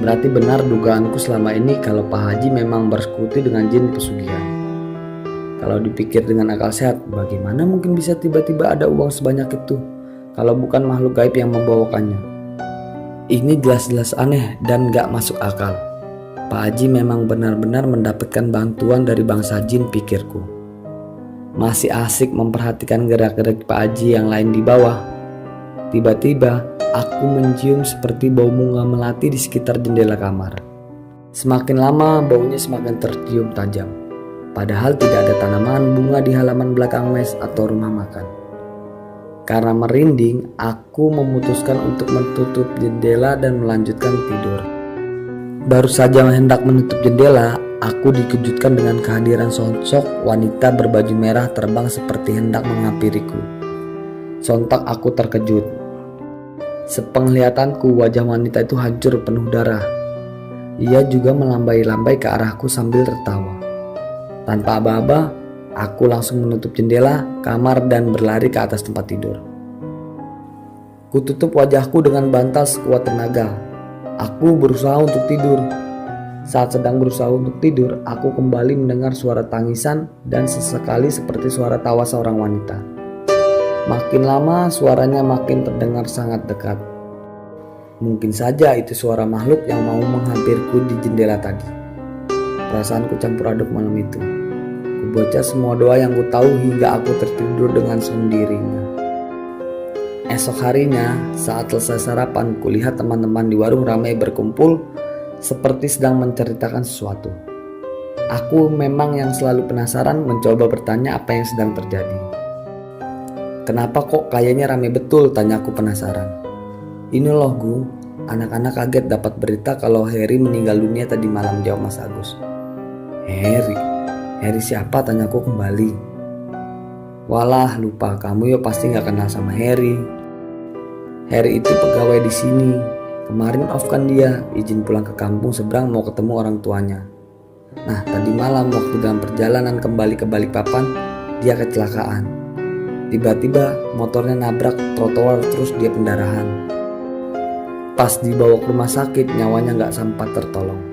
Berarti benar dugaanku selama ini kalau Pak Haji memang bersekutu dengan jin pesugihan. Kalau dipikir dengan akal sehat, bagaimana mungkin bisa tiba-tiba ada uang sebanyak itu kalau bukan makhluk gaib yang membawakannya? Ini jelas-jelas aneh dan gak masuk akal. Pak Haji memang benar-benar mendapatkan bantuan dari bangsa jin, pikirku. Masih asik memperhatikan gerak-gerik Pak Haji yang lain di bawah. Tiba-tiba aku mencium seperti bau bunga melati di sekitar jendela kamar. Semakin lama baunya semakin tercium tajam. Padahal tidak ada tanaman bunga di halaman belakang mes atau rumah makan. Karena merinding, aku memutuskan untuk menutup jendela dan melanjutkan tidur. Baru saja hendak menutup jendela, aku dikejutkan dengan kehadiran sosok wanita berbaju merah terbang seperti hendak menghampiriku. Sontak aku terkejut. Sepenglihatanku, wajah wanita itu hancur penuh darah. Ia juga melambai-lambai ke arahku sambil tertawa. Tanpa aba-aba, aku langsung menutup jendela kamar dan berlari ke atas tempat tidur. Kututup wajahku dengan bantal sekuat tenaga. Aku berusaha untuk tidur. Saat sedang berusaha untuk tidur, aku kembali mendengar suara tangisan dan sesekali seperti suara tawa seorang wanita. Makin lama suaranya makin terdengar sangat dekat. Mungkin saja itu suara makhluk yang mau menghampiriku di jendela tadi. Perasaanku campur aduk malam itu. Kubaca semua doa yang ku tahu hingga aku tertidur dengan sendirinya. Esok harinya, saat selesai sarapan, kulihat teman-teman di warung ramai berkumpul seperti sedang menceritakan sesuatu. Aku memang yang selalu penasaran, mencoba bertanya apa yang sedang terjadi. Kenapa kok kayaknya ramai betul, tanyaku penasaran. Ini loh Gu, anak-anak kaget dapat berita kalau Harry meninggal dunia tadi malam, jawab Mas Agus. Harry siapa, tanyaku kembali. Walah, lupa, kamu ya pasti gak kenal sama Harry. Harry itu pegawai di sini. Kemarin off kan dia, izin pulang ke kampung seberang mau ketemu orang tuanya. Nah, tadi malam waktu dalam perjalanan kembali ke Balikpapan, dia kecelakaan. Tiba-tiba motornya nabrak trotoar terus dia pendarahan. Pas dibawa ke rumah sakit, nyawanya gak sempat tertolong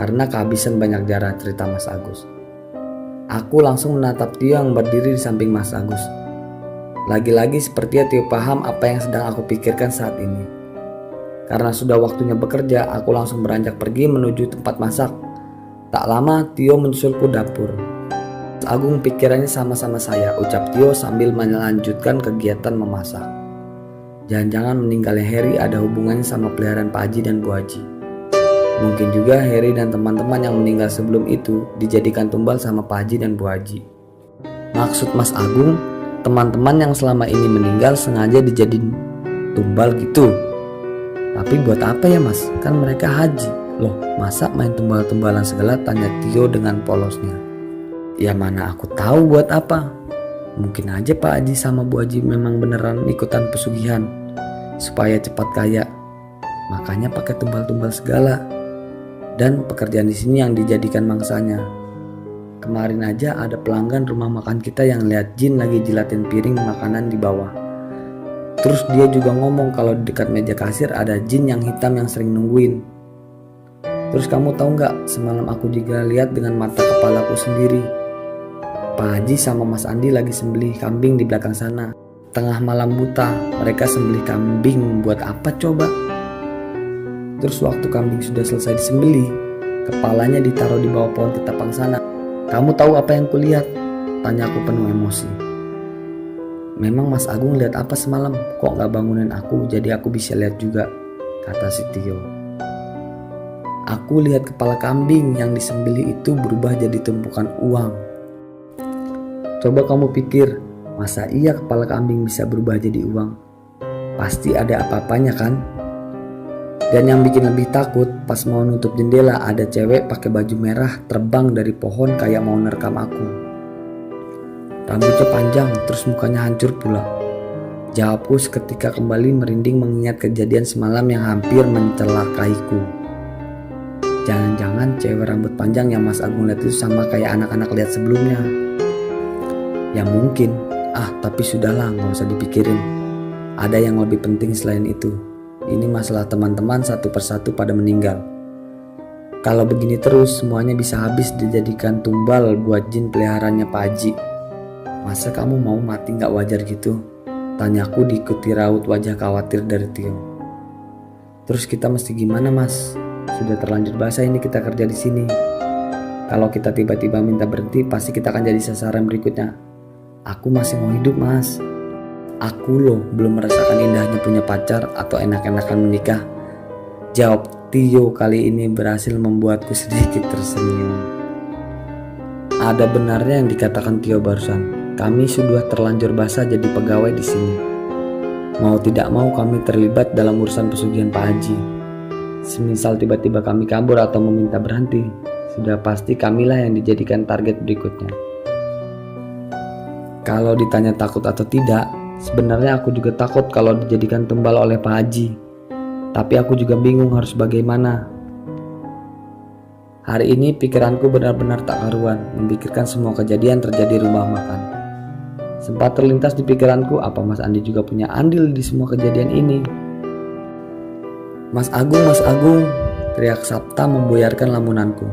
karena kehabisan banyak darah, cerita Mas Agus. Aku langsung menatap Tio yang berdiri di samping Mas Agus. Lagi-lagi sepertinya Tio paham apa yang sedang aku pikirkan saat ini. Karena sudah waktunya bekerja, aku langsung beranjak pergi menuju tempat masak. Tak lama Tio menyusulku dapur. Mas Agung pikirannya sama-sama saya, ucap Tio sambil melanjutkan kegiatan memasak. Jangan-jangan meninggalnya Harry ada hubungannya sama peliharaan Pak Haji dan Bu Haji. Mungkin juga Harry dan teman-teman yang meninggal sebelum itu dijadikan tumbal sama Pak Haji dan Bu Haji. Maksud Mas Agung, teman-teman yang selama ini meninggal sengaja dijadiin tumbal gitu. Tapi buat apa ya Mas? Kan mereka haji. Loh, masa main tumbal-tumbalan segala, tanya Tio dengan polosnya. Ya mana aku tahu buat apa. Mungkin aja Pak Haji sama Bu Haji memang beneran ikutan pesugihan supaya cepat kaya. Makanya pakai tumbal-tumbal segala. Dan pekerjaan di sini yang dijadikan mangsanya. Kemarin aja ada pelanggan rumah makan kita yang lihat jin lagi jilatin piring makanan di bawah. Terus dia juga ngomong kalau di dekat meja kasir ada jin yang hitam yang sering nungguin. Terus kamu tahu nggak, semalam aku juga lihat dengan mata kepalaku sendiri. Pak Haji sama Mas Andi lagi sembelih kambing di belakang sana. Tengah malam buta, mereka sembelih kambing buat apa coba? Terus waktu kambing sudah selesai disembelih, kepalanya ditaruh di bawah pohon ketapang sana. Kamu tahu apa yang kulihat? Tanyaku penuh emosi. Memang Mas Agung lihat apa semalam? Kok gak bangunin aku jadi aku bisa lihat juga, kata si Tio. Aku lihat kepala kambing yang disembelih itu berubah jadi tumpukan uang. Coba kamu pikir, masa iya kepala kambing bisa berubah jadi uang? Pasti ada apa-apanya kan? Dan yang bikin lebih takut, pas mau nutup jendela ada cewek pakai baju merah terbang dari pohon kayak mau nerekam aku. Rambutnya panjang, terus mukanya hancur pula. Jawabku seketika kembali merinding mengingat kejadian semalam yang hampir mencelakaiku. Jangan-jangan cewek rambut panjang yang Mas Agung lihat itu sama kayak anak-anak lihat sebelumnya. Ya mungkin, Tapi sudahlah, nggak usah dipikirin. Ada yang lebih penting selain itu. Ini masalah teman-teman satu persatu pada meninggal. Kalau begini terus, semuanya bisa habis dijadikan tumbal buat jin peliharaannya Pak Haji. Masa kamu mau mati nggak wajar gitu? Tanyaku diikuti raut wajah khawatir dari Tio. Terus kita mesti gimana, Mas? Sudah terlanjur basah ini kita kerja di sini. Kalau kita tiba-tiba minta berhenti, pasti kita akan jadi sasaran berikutnya. Aku masih mau hidup, Mas. Aku loh belum merasakan indahnya punya pacar atau enak-enakan menikah. Jawab Tio kali ini berhasil membuatku sedikit tersenyum. Ada benarnya yang dikatakan Tio barusan. Kami sudah terlanjur basah jadi pegawai di sini. Mau tidak mau kami terlibat dalam urusan pesugihan Pak Haji. Semisal tiba-tiba kami kabur atau meminta berhenti, sudah pasti kamilah yang dijadikan target berikutnya. Kalau ditanya takut atau tidak, sebenarnya aku juga takut kalau dijadikan tumbal oleh Pak Haji. Tapi aku juga bingung harus bagaimana. Hari ini pikiranku benar-benar tak karuan, memikirkan semua kejadian terjadi di rumah makan. Sempat terlintas di pikiranku, apa Mas Andi juga punya andil di semua kejadian ini? Mas Agung, teriak Sapta membuyarkan lamunanku.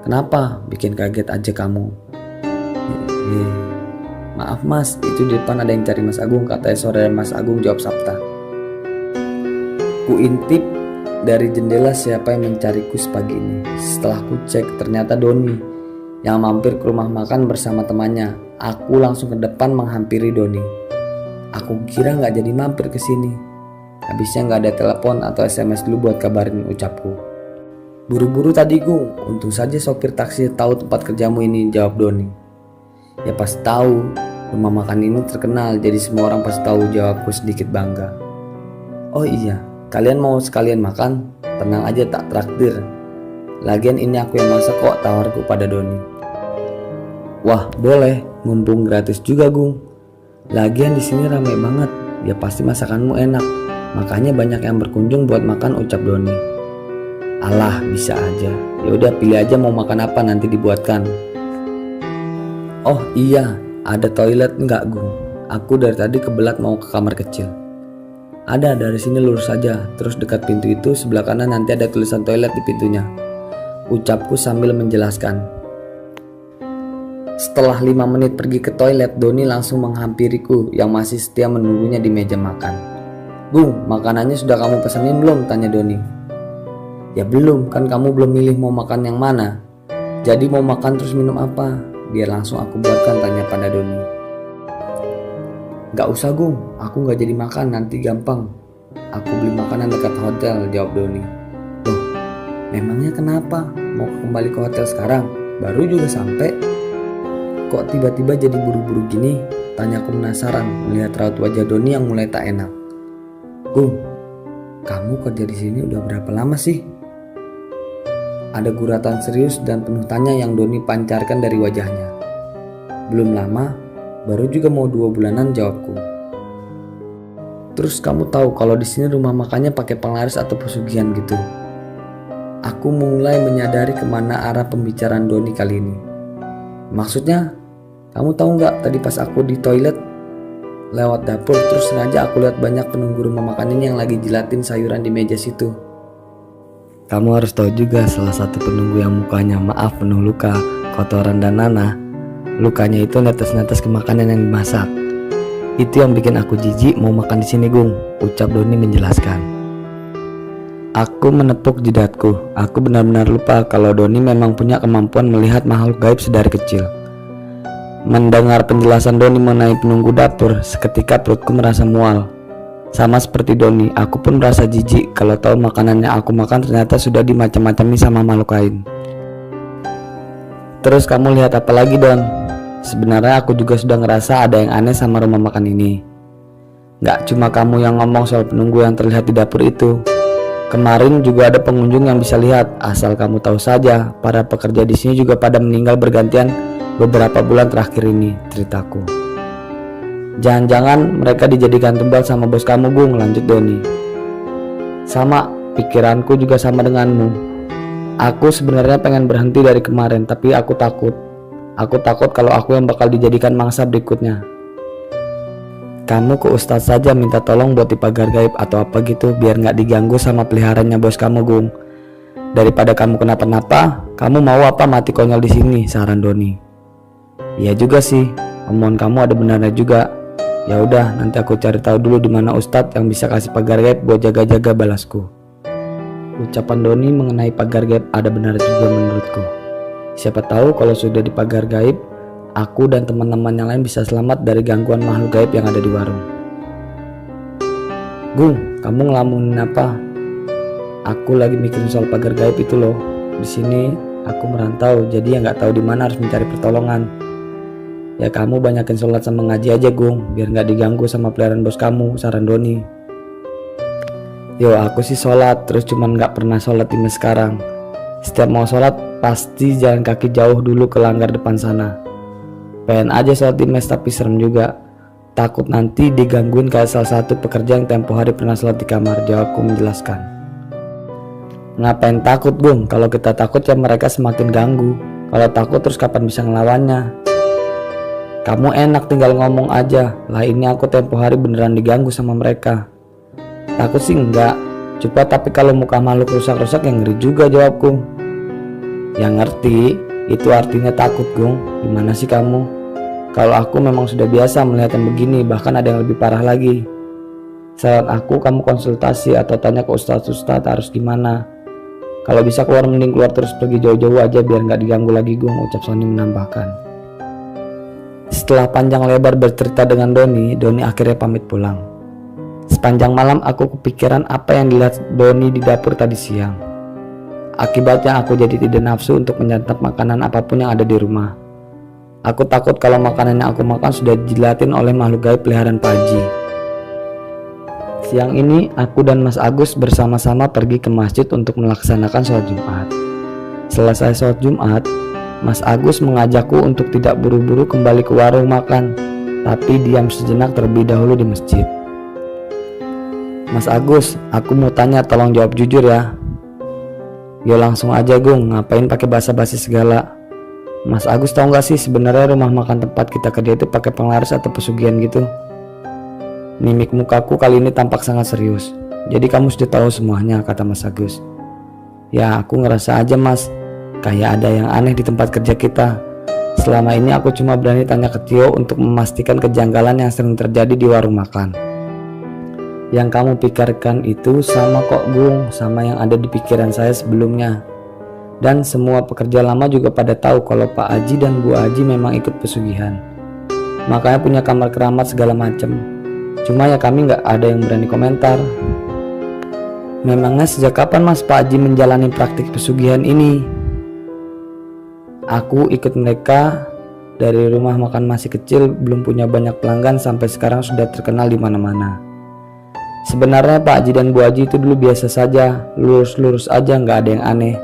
Kenapa? Bikin kaget aja kamu. Maaf Mas, itu di depan ada yang cari Mas Agung, katanya saudara Mas Agung, jawab Sapta. Ku intip dari jendela siapa yang mencariku sepagi ini. Setelah ku cek, ternyata Doni yang mampir ke rumah makan bersama temannya. Aku langsung ke depan menghampiri Doni. Aku kira gak jadi mampir ke sini. Habisnya gak ada telepon atau SMS dulu buat kabarin ucapku. Buru-buru tadi Gung, untung saja sopir taksi tahu tempat kerjamu ini, jawab Doni. Ya pasti tahu, rumah makan ini terkenal, jadi semua orang pasti tahu, jawabku sedikit bangga. Oh iya, kalian mau sekalian makan? Tenang aja, tak traktir. Lagian ini aku yang masak kok, tawarku pada Doni. Wah boleh, mumpung gratis juga Gung. Lagian di sini ramai banget, ya pasti masakanmu enak. Makanya banyak yang berkunjung buat makan, ucap Doni. Alah, bisa aja. Ya udah pilih aja mau makan apa, nanti dibuatkan. Oh iya, ada toilet enggak Gung? Aku dari tadi kebelat mau ke kamar kecil. Ada, dari sini lurus saja, terus dekat pintu itu sebelah kanan nanti ada tulisan toilet di pintunya, ucapku sambil menjelaskan. Setelah 5 menit pergi ke toilet, Doni langsung menghampiriku yang masih setia menunggunya di meja makan. Gung, makanannya sudah kamu pesenin belum? Tanya Doni. Ya belum, kan kamu belum milih mau makan yang mana. Jadi mau makan terus minum apa? Biar langsung aku buatkan, tanya pada Doni. Gak usah Gung, aku gak jadi makan, nanti gampang. Aku beli makanan dekat hotel, jawab Doni. Loh, memangnya kenapa? Mau kembali ke hotel sekarang? Baru juga sampai. Kok tiba-tiba jadi buru-buru gini? Tanyaku penasaran melihat raut wajah Doni yang mulai tak enak. Gung, kamu kerja di sini udah berapa lama sih? Ada guratan serius dan penuh tanya yang Doni pancarkan dari wajahnya. Belum lama, baru juga mau 2 bulanan, jawabku. Terus kamu tahu kalau di sini rumah makannya pakai penglaris atau pesugihan gitu? Aku mulai menyadari kemana arah pembicaraan Doni kali ini. Maksudnya, kamu tahu nggak tadi pas aku di toilet lewat dapur, terus sengaja aku lihat banyak penunggu rumah makan ini yang lagi jilatin sayuran di meja situ. Kamu harus tahu juga salah satu penunggu yang mukanya maaf penuh luka, kotoran dan nanah. Lukanya itu netes-netes ke makanan yang dimasak. Itu yang bikin aku jijik mau makan di sini Gung, ucap Doni menjelaskan. Aku menepuk jidatku. Aku benar-benar lupa kalau Doni memang punya kemampuan melihat makhluk gaib sedari kecil. Mendengar penjelasan Doni mengenai penunggu dapur, seketika perutku merasa mual. Sama seperti Doni, aku pun merasa jijik kalau tahu makanan yang aku makan ternyata sudah dimacam-macami sama makhluk lain. Terus kamu lihat apa lagi Don? Sebenarnya aku juga sudah ngerasa ada yang aneh sama rumah makan ini. Gak cuma kamu yang ngomong soal penunggu yang terlihat di dapur itu. Kemarin juga ada pengunjung yang bisa lihat. Asal kamu tahu saja, para pekerja di sini juga pada meninggal bergantian beberapa bulan terakhir ini, ceritaku. Jangan-jangan mereka dijadikan tumbal sama bos kamu Gung, lanjut Doni. Sama, pikiranku juga sama denganmu. Aku sebenarnya pengen berhenti dari kemarin, tapi aku takut. Aku takut kalau aku yang bakal dijadikan mangsa berikutnya. Kamu ke Ustadz saja minta tolong buat di pagar gaib atau apa gitu, biar nggak diganggu sama peliharanya bos kamu, Gung. Daripada kamu kenapa-napa, kamu mau apa mati konyol di sini, saran Doni. Iya juga sih, omongan kamu ada benarnya juga. Ya udah, nanti aku cari tahu dulu di mana Ustadz yang bisa kasih pagar gaib buat jaga-jaga balasku. Ucapan Doni mengenai pagar gaib ada benar juga menurutku. Siapa tahu kalau sudah di pagar gaib, aku dan teman-teman yang lain bisa selamat dari gangguan makhluk gaib yang ada di warung. Gung, kamu ngelamunin apa? Aku lagi mikirin soal pagar gaib itu loh. Di sini aku merantau, jadi ya nggak tahu di mana harus mencari pertolongan. Ya kamu banyakin sholat sama ngaji aja, Gung, biar nggak diganggu sama peliharaan bos kamu, saran Doni. Yo, aku sih sholat, terus cuman nggak pernah sholat di mes sekarang. Setiap mau sholat pasti jalan kaki jauh dulu ke langgar depan sana. Pengen aja sholat di mes tapi serem juga. Takut nanti digangguin kayak salah satu pekerja yang tempo hari pernah sholat di kamar, jawabku menjelaskan. Ngapain takut, Gung? Kalau kita takut ya mereka semakin ganggu. Kalau takut terus kapan bisa ngelawannya? Kamu enak tinggal ngomong aja. Lah ini aku tempo hari beneran diganggu sama mereka. Takut sih enggak. Coba tapi kalau muka makhluk rusak-rusak yang ngeri juga, jawabku. Yang ngerti, itu artinya takut, Gung. Gimana sih kamu? Kalau aku memang sudah biasa melihat yang begini, bahkan ada yang lebih parah lagi. Saran aku kamu konsultasi atau tanya ke ustadz harus gimana. Kalau bisa keluar mending keluar terus pergi jauh-jauh aja biar nggak diganggu lagi, Gung, ucap Sony menambahkan. Setelah panjang lebar bercerita dengan Doni akhirnya pamit pulang. Sepanjang malam aku kepikiran apa yang dilihat Doni di dapur tadi siang. Akibatnya aku jadi tidak nafsu untuk menyantap makanan apapun yang ada di rumah. Aku takut kalau makanan yang aku makan sudah dijilatin oleh makhluk gaib peliharaan Pak Haji. Siang ini aku dan Mas Agus bersama-sama pergi ke masjid untuk melaksanakan sholat Jumat. Selesai sholat Jumat, Mas Agus mengajakku untuk tidak buru-buru kembali ke warung makan, tapi diam sejenak terlebih dahulu di masjid. Mas Agus, aku mau tanya, tolong jawab jujur ya. Yo langsung aja, Gung, ngapain pakai basa-basi segala? Mas Agus tahu nggak sih sebenarnya rumah makan tempat kita kerja itu pakai penglaris atau pesugihan gitu? Mimik mukaku kali ini tampak sangat serius. Jadi kamu sudah tahu semuanya, kata Mas Agus. Ya aku ngerasa aja, Mas, kayak ada yang aneh di tempat kerja kita. Selama ini aku cuma berani tanya ke Tio untuk memastikan kejanggalan yang sering terjadi di warung makan. Yang kamu pikirkan itu sama kok, Gung, sama yang ada di pikiran saya sebelumnya. Dan semua pekerja lama juga pada tahu kalau Pak Haji dan Bu Haji memang ikut pesugihan. Makanya punya kamar keramat segala macam. Cuma ya kami nggak ada yang berani komentar. Memangnya sejak kapan Mas Pak Haji menjalani praktik pesugihan ini? Aku ikut mereka dari rumah makan masih kecil, belum punya banyak pelanggan, sampai sekarang sudah terkenal di mana-mana. Sebenarnya Pak Haji dan Bu Haji itu dulu biasa saja, lurus-lurus aja, nggak ada yang aneh.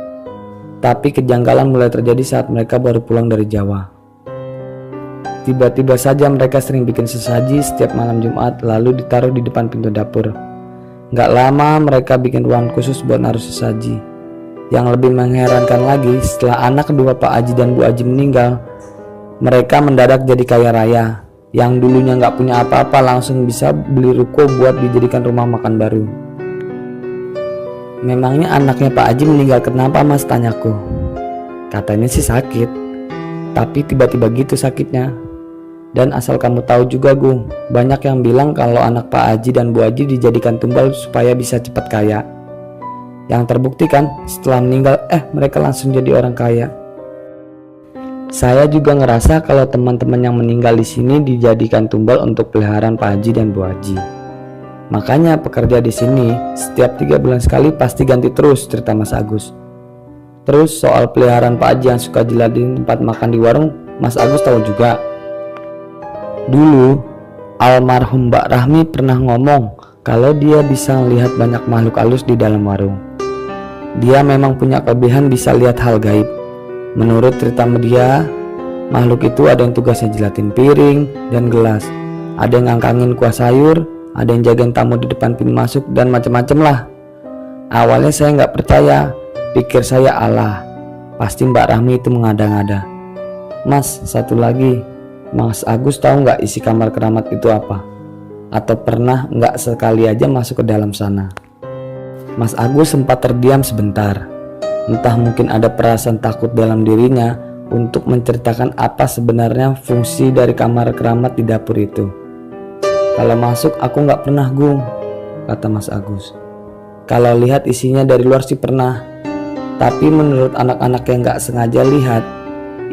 Tapi kejanggalan mulai terjadi saat mereka baru pulang dari Jawa. Tiba-tiba saja mereka sering bikin sesaji setiap malam Jumat, lalu ditaruh di depan pintu dapur. Nggak lama mereka bikin ruangan khusus buat naruh sesaji. Yang lebih mengherankan lagi, setelah anak kedua Pak Haji dan Bu Haji meninggal, mereka mendadak jadi kaya raya. Yang dulunya nggak punya apa-apa langsung bisa beli ruko buat dijadikan rumah makan baru. Memangnya anaknya Pak Haji meninggal kenapa, Mas, tanyaku. Katanya sih sakit, tapi tiba-tiba gitu sakitnya. Dan asal kamu tahu juga, Gung, banyak yang bilang kalau anak Pak Haji dan Bu Haji dijadikan tumbal supaya bisa cepat kaya. Yang terbukti kan setelah meninggal mereka langsung jadi orang kaya. Saya juga ngerasa kalau teman-teman yang meninggal di sini dijadikan tumbal untuk peliharaan Pak Haji dan Bu Haji. Makanya pekerja di sini setiap 3 bulan sekali pasti ganti terus, cerita Mas Agus. Terus soal peliharaan Pak Haji yang suka jilatin tempat makan di warung, Mas Agus tahu juga. Dulu almarhum Mbak Rahmi pernah ngomong kalau dia bisa melihat banyak makhluk halus di dalam warung. Dia memang punya kelebihan bisa lihat hal gaib. Menurut cerita media, makhluk itu ada yang tugasnya jilatin piring dan gelas, ada yang ngangkangin kuah sayur, ada yang jagain tamu di depan pintu masuk, dan macam-macam lah. Awalnya saya nggak percaya, pikir saya Allah, pasti Mbak Rahmi itu mengada-ngada. Mas, satu lagi, Mas Agus tahu nggak isi kamar keramat itu apa? Atau pernah nggak sekali aja masuk ke dalam sana? Mas Agus sempat terdiam sebentar. Entah mungkin ada perasaan takut dalam dirinya untuk menceritakan apa sebenarnya fungsi dari kamar keramat di dapur itu. Kalau masuk aku nggak pernah, Gung, kata Mas Agus. Kalau lihat isinya dari luar sih pernah. Tapi menurut anak-anak yang nggak sengaja lihat,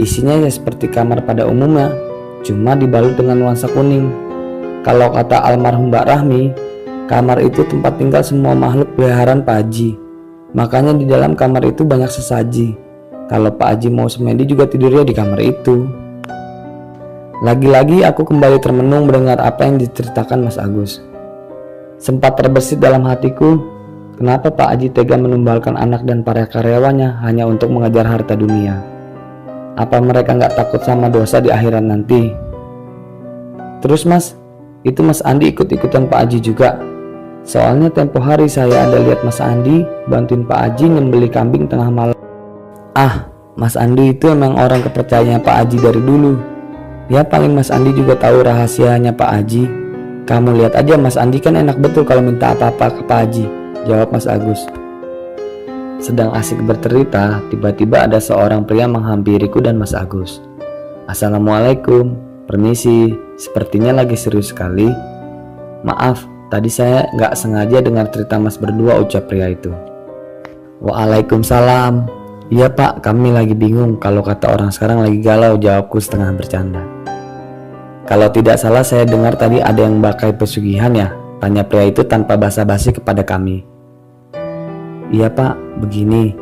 isinya ya seperti kamar pada umumnya, cuma dibalut dengan nuansa kuning. Kalau kata almarhum Mbak Rahmi, kamar itu tempat tinggal semua makhluk peliharaan Pak Haji. Makanya di dalam kamar itu banyak sesaji. Kalau Pak Haji mau semedi juga tidurnya di kamar itu. Lagi-lagi aku kembali termenung mendengar apa yang diceritakan Mas Agus. Sempat terbesit dalam hatiku, kenapa Pak Haji tega menumbalkan anak dan para karyawannya hanya untuk mengejar harta dunia? Apa mereka nggak takut sama dosa di akhirat nanti? Terus Mas, itu Mas Andi ikut-ikutan Pak Haji juga? Soalnya tempo hari saya ada lihat Mas Andi bantuin Pak Haji nyembeli kambing tengah malam. Ah, Mas Andi itu emang orang kepercayaannya Pak Haji dari dulu. Ya paling Mas Andi juga tahu rahasianya Pak Haji. Kamu lihat aja Mas Andi kan enak betul kalau minta apa-apa ke Pak Haji, jawab Mas Agus. Sedang asik bercerita, tiba-tiba ada seorang pria menghampiriku dan Mas Agus. Assalamualaikum, permisi, sepertinya lagi serius sekali. Maaf, tadi saya nggak sengaja dengar cerita Mas berdua, ucap pria itu. Waalaikumsalam. Iya Pak, kami lagi bingung, kalau kata orang sekarang lagi galau, jawabku setengah bercanda. Kalau tidak salah saya dengar tadi ada yang bakai pesugihan ya, tanya pria itu tanpa basa-basi kepada kami. Iya Pak, begini.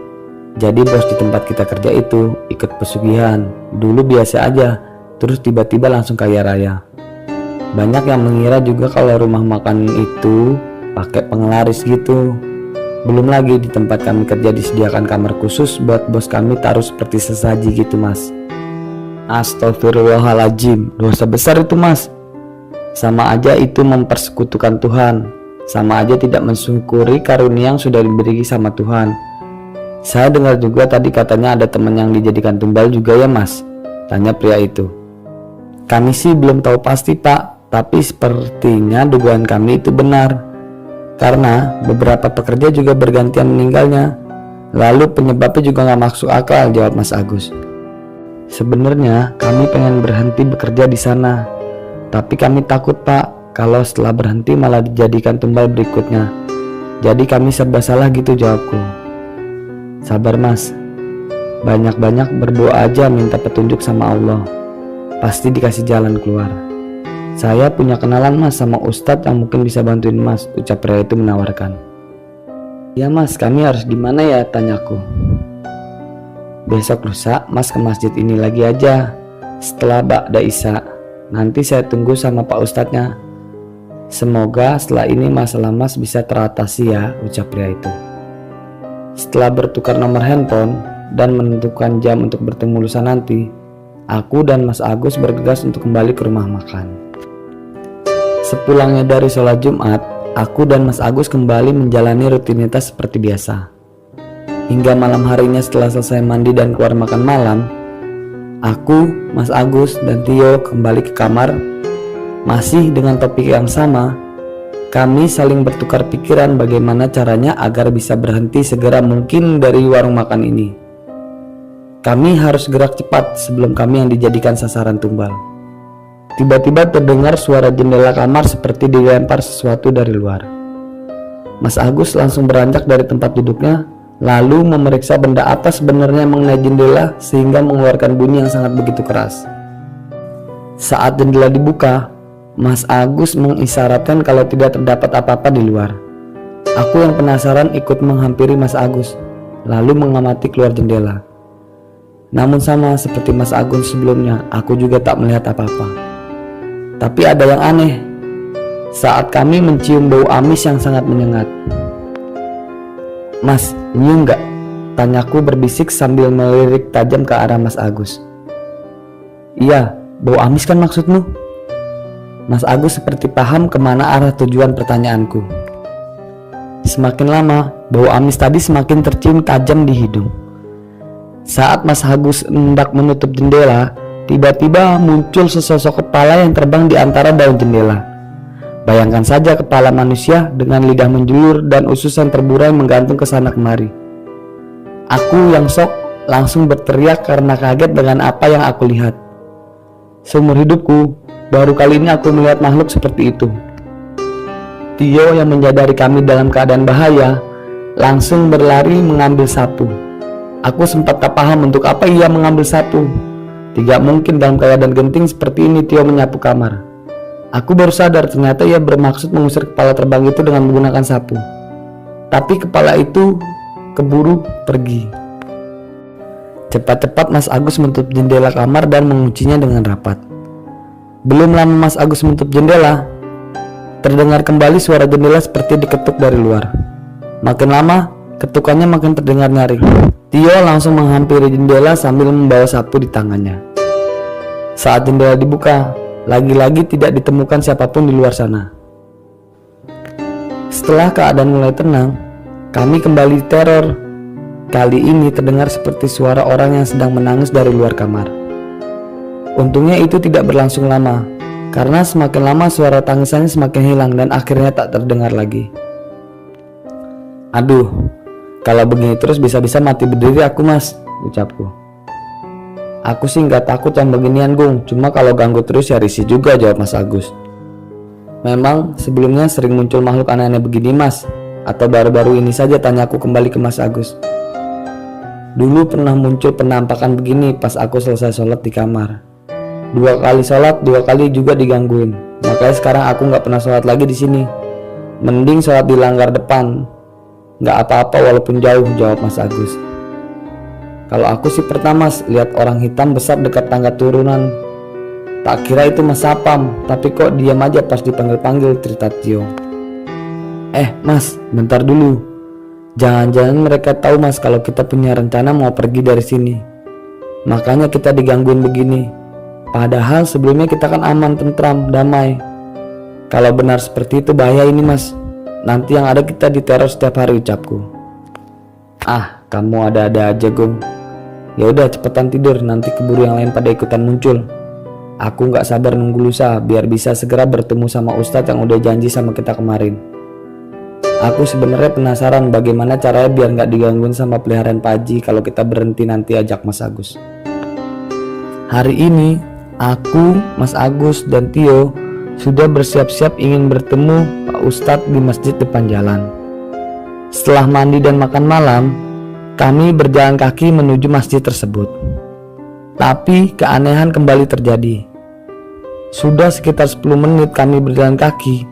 Jadi bos di tempat kita kerja itu ikut pesugihan. Dulu biasa aja, terus tiba-tiba langsung kaya raya. Banyak yang mengira juga kalau rumah makan itu pakai penglaris gitu. Belum lagi di tempat kami kerja disediakan kamar khusus buat bos kami taruh seperti sesaji gitu Mas. Astagfirullahaladzim, dosa besar itu Mas. Sama aja itu mempersekutukan Tuhan. Sama aja tidak mensyukuri karunia yang sudah diberi sama Tuhan. Saya dengar juga tadi katanya ada teman yang dijadikan tumbal juga ya Mas, tanya pria itu. Kami sih belum tahu pasti Pak, tapi sepertinya dugaan kami itu benar. Karena beberapa pekerja juga bergantian meninggalnya. Lalu penyebabnya juga nggak masuk akal, jawab Mas Agus. Sebenarnya kami pengen berhenti bekerja di sana, tapi kami takut Pak, kalau setelah berhenti malah dijadikan tumbal berikutnya. Jadi kami serba salah gitu, jawabku. Sabar Mas, banyak-banyak berdoa aja minta petunjuk sama Allah, pasti dikasih jalan keluar. Saya punya kenalan Mas sama Ustadz yang mungkin bisa bantuin Mas, ucap pria itu menawarkan. Ya Mas, kami harus gimana ya, tanyaku. Besok lusa Mas ke masjid ini lagi aja, setelah Ba'da Isya. Nanti saya tunggu sama Pak Ustadznya. Semoga setelah ini masalah Mas bisa teratasi ya, ucap pria itu. Setelah bertukar nomor handphone dan menentukan jam untuk bertemu lusa nanti, aku dan Mas Agus bergegas untuk kembali ke rumah makan. Sepulangnya dari sholat Jumat, aku dan Mas Agus kembali menjalani rutinitas seperti biasa. Hingga malam harinya setelah selesai mandi dan keluar makan malam, aku, Mas Agus, dan Tio kembali ke kamar. Masih dengan topik yang sama, kami saling bertukar pikiran bagaimana caranya agar bisa berhenti segera mungkin dari warung makan ini. Kami harus gerak cepat sebelum kami yang dijadikan sasaran tumbal. Tiba-tiba terdengar suara jendela kamar seperti dilempar sesuatu dari luar. Mas Agus langsung beranjak dari tempat duduknya, lalu memeriksa benda apa sebenarnya mengenai jendela sehingga mengeluarkan bunyi yang sangat begitu keras. Saat jendela dibuka, Mas Agus mengisyaratkan kalau tidak terdapat apa-apa di luar. Aku yang penasaran ikut menghampiri Mas Agus, lalu mengamati keluar jendela. Namun sama seperti Mas Agus sebelumnya, aku juga tak melihat apa-apa. Tapi ada yang aneh. Saat kami mencium bau amis yang sangat menyengat. Mas, nyium gak? Tanyaku berbisik sambil melirik tajam ke arah Mas Agus. Iya, bau amis kan maksudmu? Mas Agus seperti paham kemana arah tujuan pertanyaanku. Semakin lama, bau amis tadi semakin tercium tajam di hidung. Saat Mas Agus hendak menutup jendela, tiba-tiba muncul sesosok kepala yang terbang di antara daun jendela. Bayangkan saja kepala manusia dengan lidah menjulur dan usus yang terburai menggantung ke sana kemari. Aku yang shock langsung berteriak karena kaget dengan apa yang aku lihat. Seumur hidupku, baru kali ini aku melihat makhluk seperti itu. Tio yang menyadari kami dalam keadaan bahaya langsung berlari mengambil sapu. Aku sempat tak paham untuk apa ia mengambil sapu. Tidak mungkin dalam keadaan genting seperti ini Tio menyapu kamar. Aku baru sadar ternyata ia bermaksud mengusir kepala terbang itu dengan menggunakan sapu. Tapi kepala itu keburu pergi. Cepat-cepat Mas Agus menutup jendela kamar dan menguncinya dengan rapat. Belum lama Mas Agus menutup jendela, terdengar kembali suara jendela seperti diketuk dari luar. Makin lama, ketukannya makin terdengar nyaring. Tio langsung menghampiri jendela sambil membawa sapu di tangannya. Saat jendela dibuka, lagi-lagi tidak ditemukan siapapun di luar sana. Setelah keadaan mulai tenang, kami kembali teror. Kali ini terdengar seperti suara orang yang sedang menangis dari luar kamar. Untungnya itu tidak berlangsung lama, karena semakin lama suara tangisannya semakin hilang dan akhirnya tak terdengar lagi. Aduh, kalau begini terus bisa-bisa mati berdiri aku mas, ucapku. Aku sih nggak takut yang beginian Gung, cuma kalau ganggu terus ya risih juga, jawab Mas Agus. Memang sebelumnya sering muncul makhluk aneh-aneh begini mas, atau baru-baru ini saja, tanyaku kembali ke Mas Agus. Dulu pernah muncul penampakan begini pas aku selesai sholat di kamar. 2 kali sholat, 2 kali juga digangguin. Makanya sekarang aku nggak pernah sholat lagi di sini. Mending sholat di langgar depan. Nggak apa-apa walaupun jauh, jawab Mas Agus. Kalau aku sih pertama lihat orang hitam besar dekat tangga turunan. Tak kira itu Mas Sapam, tapi kok diam aja pas dipanggil-panggil, cerita Tio. Mas, bentar dulu. Jangan-jangan mereka tahu mas kalau kita punya rencana mau pergi dari sini. Makanya kita digangguin begini. Padahal sebelumnya kita kan aman, tentram, damai. Kalau benar seperti itu bahaya ini mas. Nanti yang ada kita diteror setiap hari, ucapku. Kamu ada-ada aja Gung. Ya udah cepetan tidur, nanti keburu yang lain pada ikutan muncul. Aku nggak sabar nunggu lusa biar bisa segera bertemu sama Ustadz yang udah janji sama kita kemarin. Aku sebenarnya penasaran bagaimana caranya biar nggak digangguin sama peliharaan Pak Haji kalau kita berhenti nanti, ajak Mas Agus. Hari ini aku, Mas Agus, dan Tio sudah bersiap-siap ingin bertemu Pak Ustadz di masjid depan jalan. Setelah mandi dan makan malam, kami berjalan kaki menuju masjid tersebut. Tapi keanehan kembali terjadi. Sudah sekitar 10 menit kami berjalan kaki,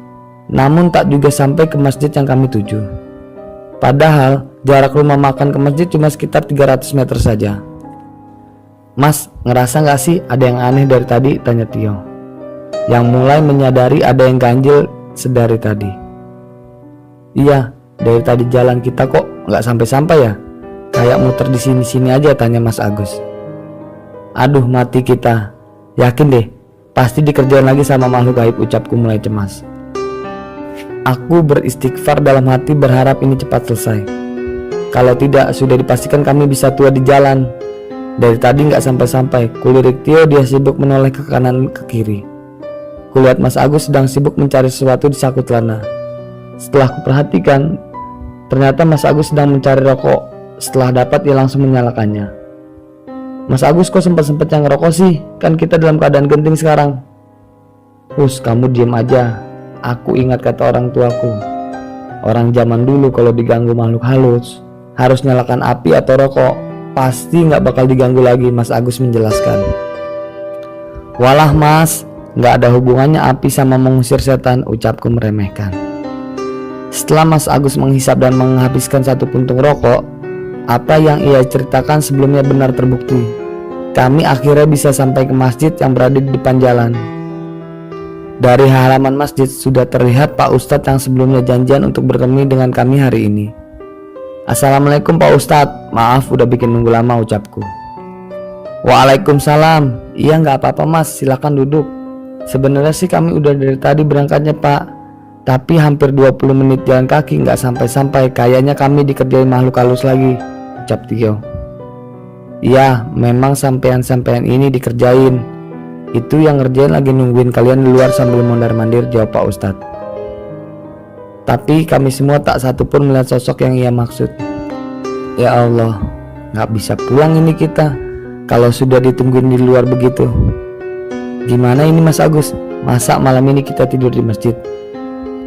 namun tak juga sampai ke masjid yang kami tuju. Padahal jarak rumah makan ke masjid cuma sekitar 300 meter saja. Mas, ngerasa gak sih ada yang aneh dari tadi? Tanya Tio, yang mulai menyadari ada yang ganjil sedari tadi. Iya, dari tadi jalan kita kok gak sampai-sampai ya? Kayak muter di sini-sini aja, tanya Mas Agus. Aduh, mati kita. Yakin deh, pasti dikerjain lagi sama makhluk gaib, ucapku mulai cemas. Aku beristighfar dalam hati berharap ini cepat selesai. Kalau tidak, sudah dipastikan kami bisa tua di jalan. Dari tadi nggak sampai-sampai. Kulirik Tio, dia sibuk menoleh ke kanan ke kiri. Kulihat Mas Agus sedang sibuk mencari sesuatu di saku celana. Setelah kuperhatikan, ternyata Mas Agus sedang mencari rokok. Setelah dapat, ia langsung menyalakannya. Mas Agus, kok sempat-sempat yang ngerokok sih? Kan kita dalam keadaan genting sekarang. Kamu diem aja. Aku ingat kata orang tuaku. Orang zaman dulu kalau diganggu makhluk halus harus nyalakan api atau rokok. Pasti nggak bakal diganggu lagi, Mas Agus menjelaskan. Walah mas, nggak ada hubungannya api sama mengusir setan, ucapku meremehkan. Setelah Mas Agus menghisap dan menghabiskan 1 puntung rokok, apa yang ia ceritakan sebelumnya benar terbukti. Kami akhirnya bisa sampai ke masjid yang berada di depan jalan. Dari halaman masjid sudah terlihat Pak Ustadz yang sebelumnya janjian untuk bertemu dengan kami hari ini. Assalamualaikum Pak Ustadz, maaf udah bikin nunggu lama, ucapku. Waalaikumsalam. Iya nggak apa-apa mas, silakan duduk. Sebenarnya sih kami udah dari tadi berangkatnya Pak, tapi hampir 20 menit jalan kaki nggak sampai-sampai. Kayaknya kami dikerjain makhluk halus lagi, ucap Tio. Iya, memang sampean-sampean ini dikerjain. Itu yang ngerjain lagi nungguin kalian di luar sambil mondar-mandir, jawab Pak Ustadz. Tapi kami semua tak satu pun melihat sosok yang ia maksud. Ya Allah, gak bisa pulang ini kita kalau sudah ditungguin di luar begitu. Gimana ini Mas Agus? Masa malam ini kita tidur di masjid?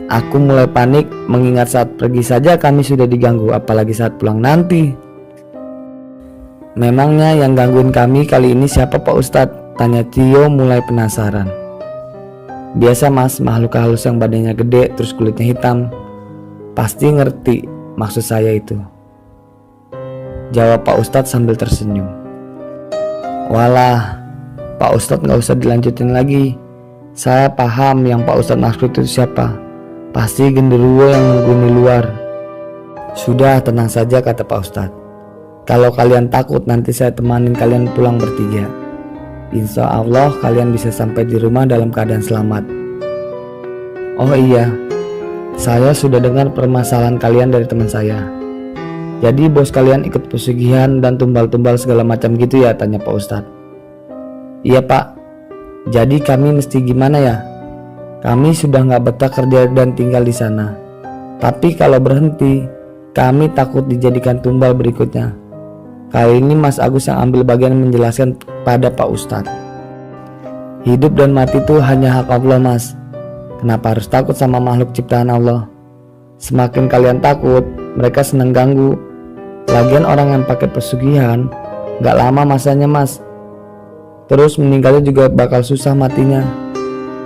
Aku mulai panik mengingat saat pergi saja kami sudah diganggu, apalagi saat pulang nanti. Memangnya yang gangguin kami kali ini siapa Pak Ustadz? Tanya Tio mulai penasaran. Biasa Mas, makhluk halus yang badannya gede terus kulitnya hitam. Pasti ngerti maksud saya itu, jawab Pak Ustadz sambil tersenyum. Walah Pak Ustadz, gak usah dilanjutin lagi. Saya paham yang Pak Ustadz maksud itu siapa. Pasti genderuwo yang nunggu di luar. Sudah, tenang saja, kata Pak Ustadz. Kalau kalian takut nanti saya temanin kalian pulang bertiga. Insya Allah kalian bisa sampai di rumah dalam keadaan selamat. Oh iya, saya sudah dengar permasalahan kalian dari teman saya. Jadi bos kalian ikut pesugihan dan tumbal-tumbal segala macam gitu ya, tanya Pak Ustadz. Iya Pak, jadi kami mesti gimana ya? Kami sudah gak betah kerja dan tinggal di sana. Tapi kalau berhenti, kami takut dijadikan tumbal berikutnya. Kali ini Mas Agus yang ambil bagian menjelaskan pada Pak Ustadz. Hidup dan mati itu hanya hak Allah Mas. Kenapa harus takut sama makhluk ciptaan Allah? Semakin kalian takut, mereka senang ganggu. Lagian orang yang pakai pesugihan gak lama masanya Mas. Terus meninggalnya juga bakal susah matinya.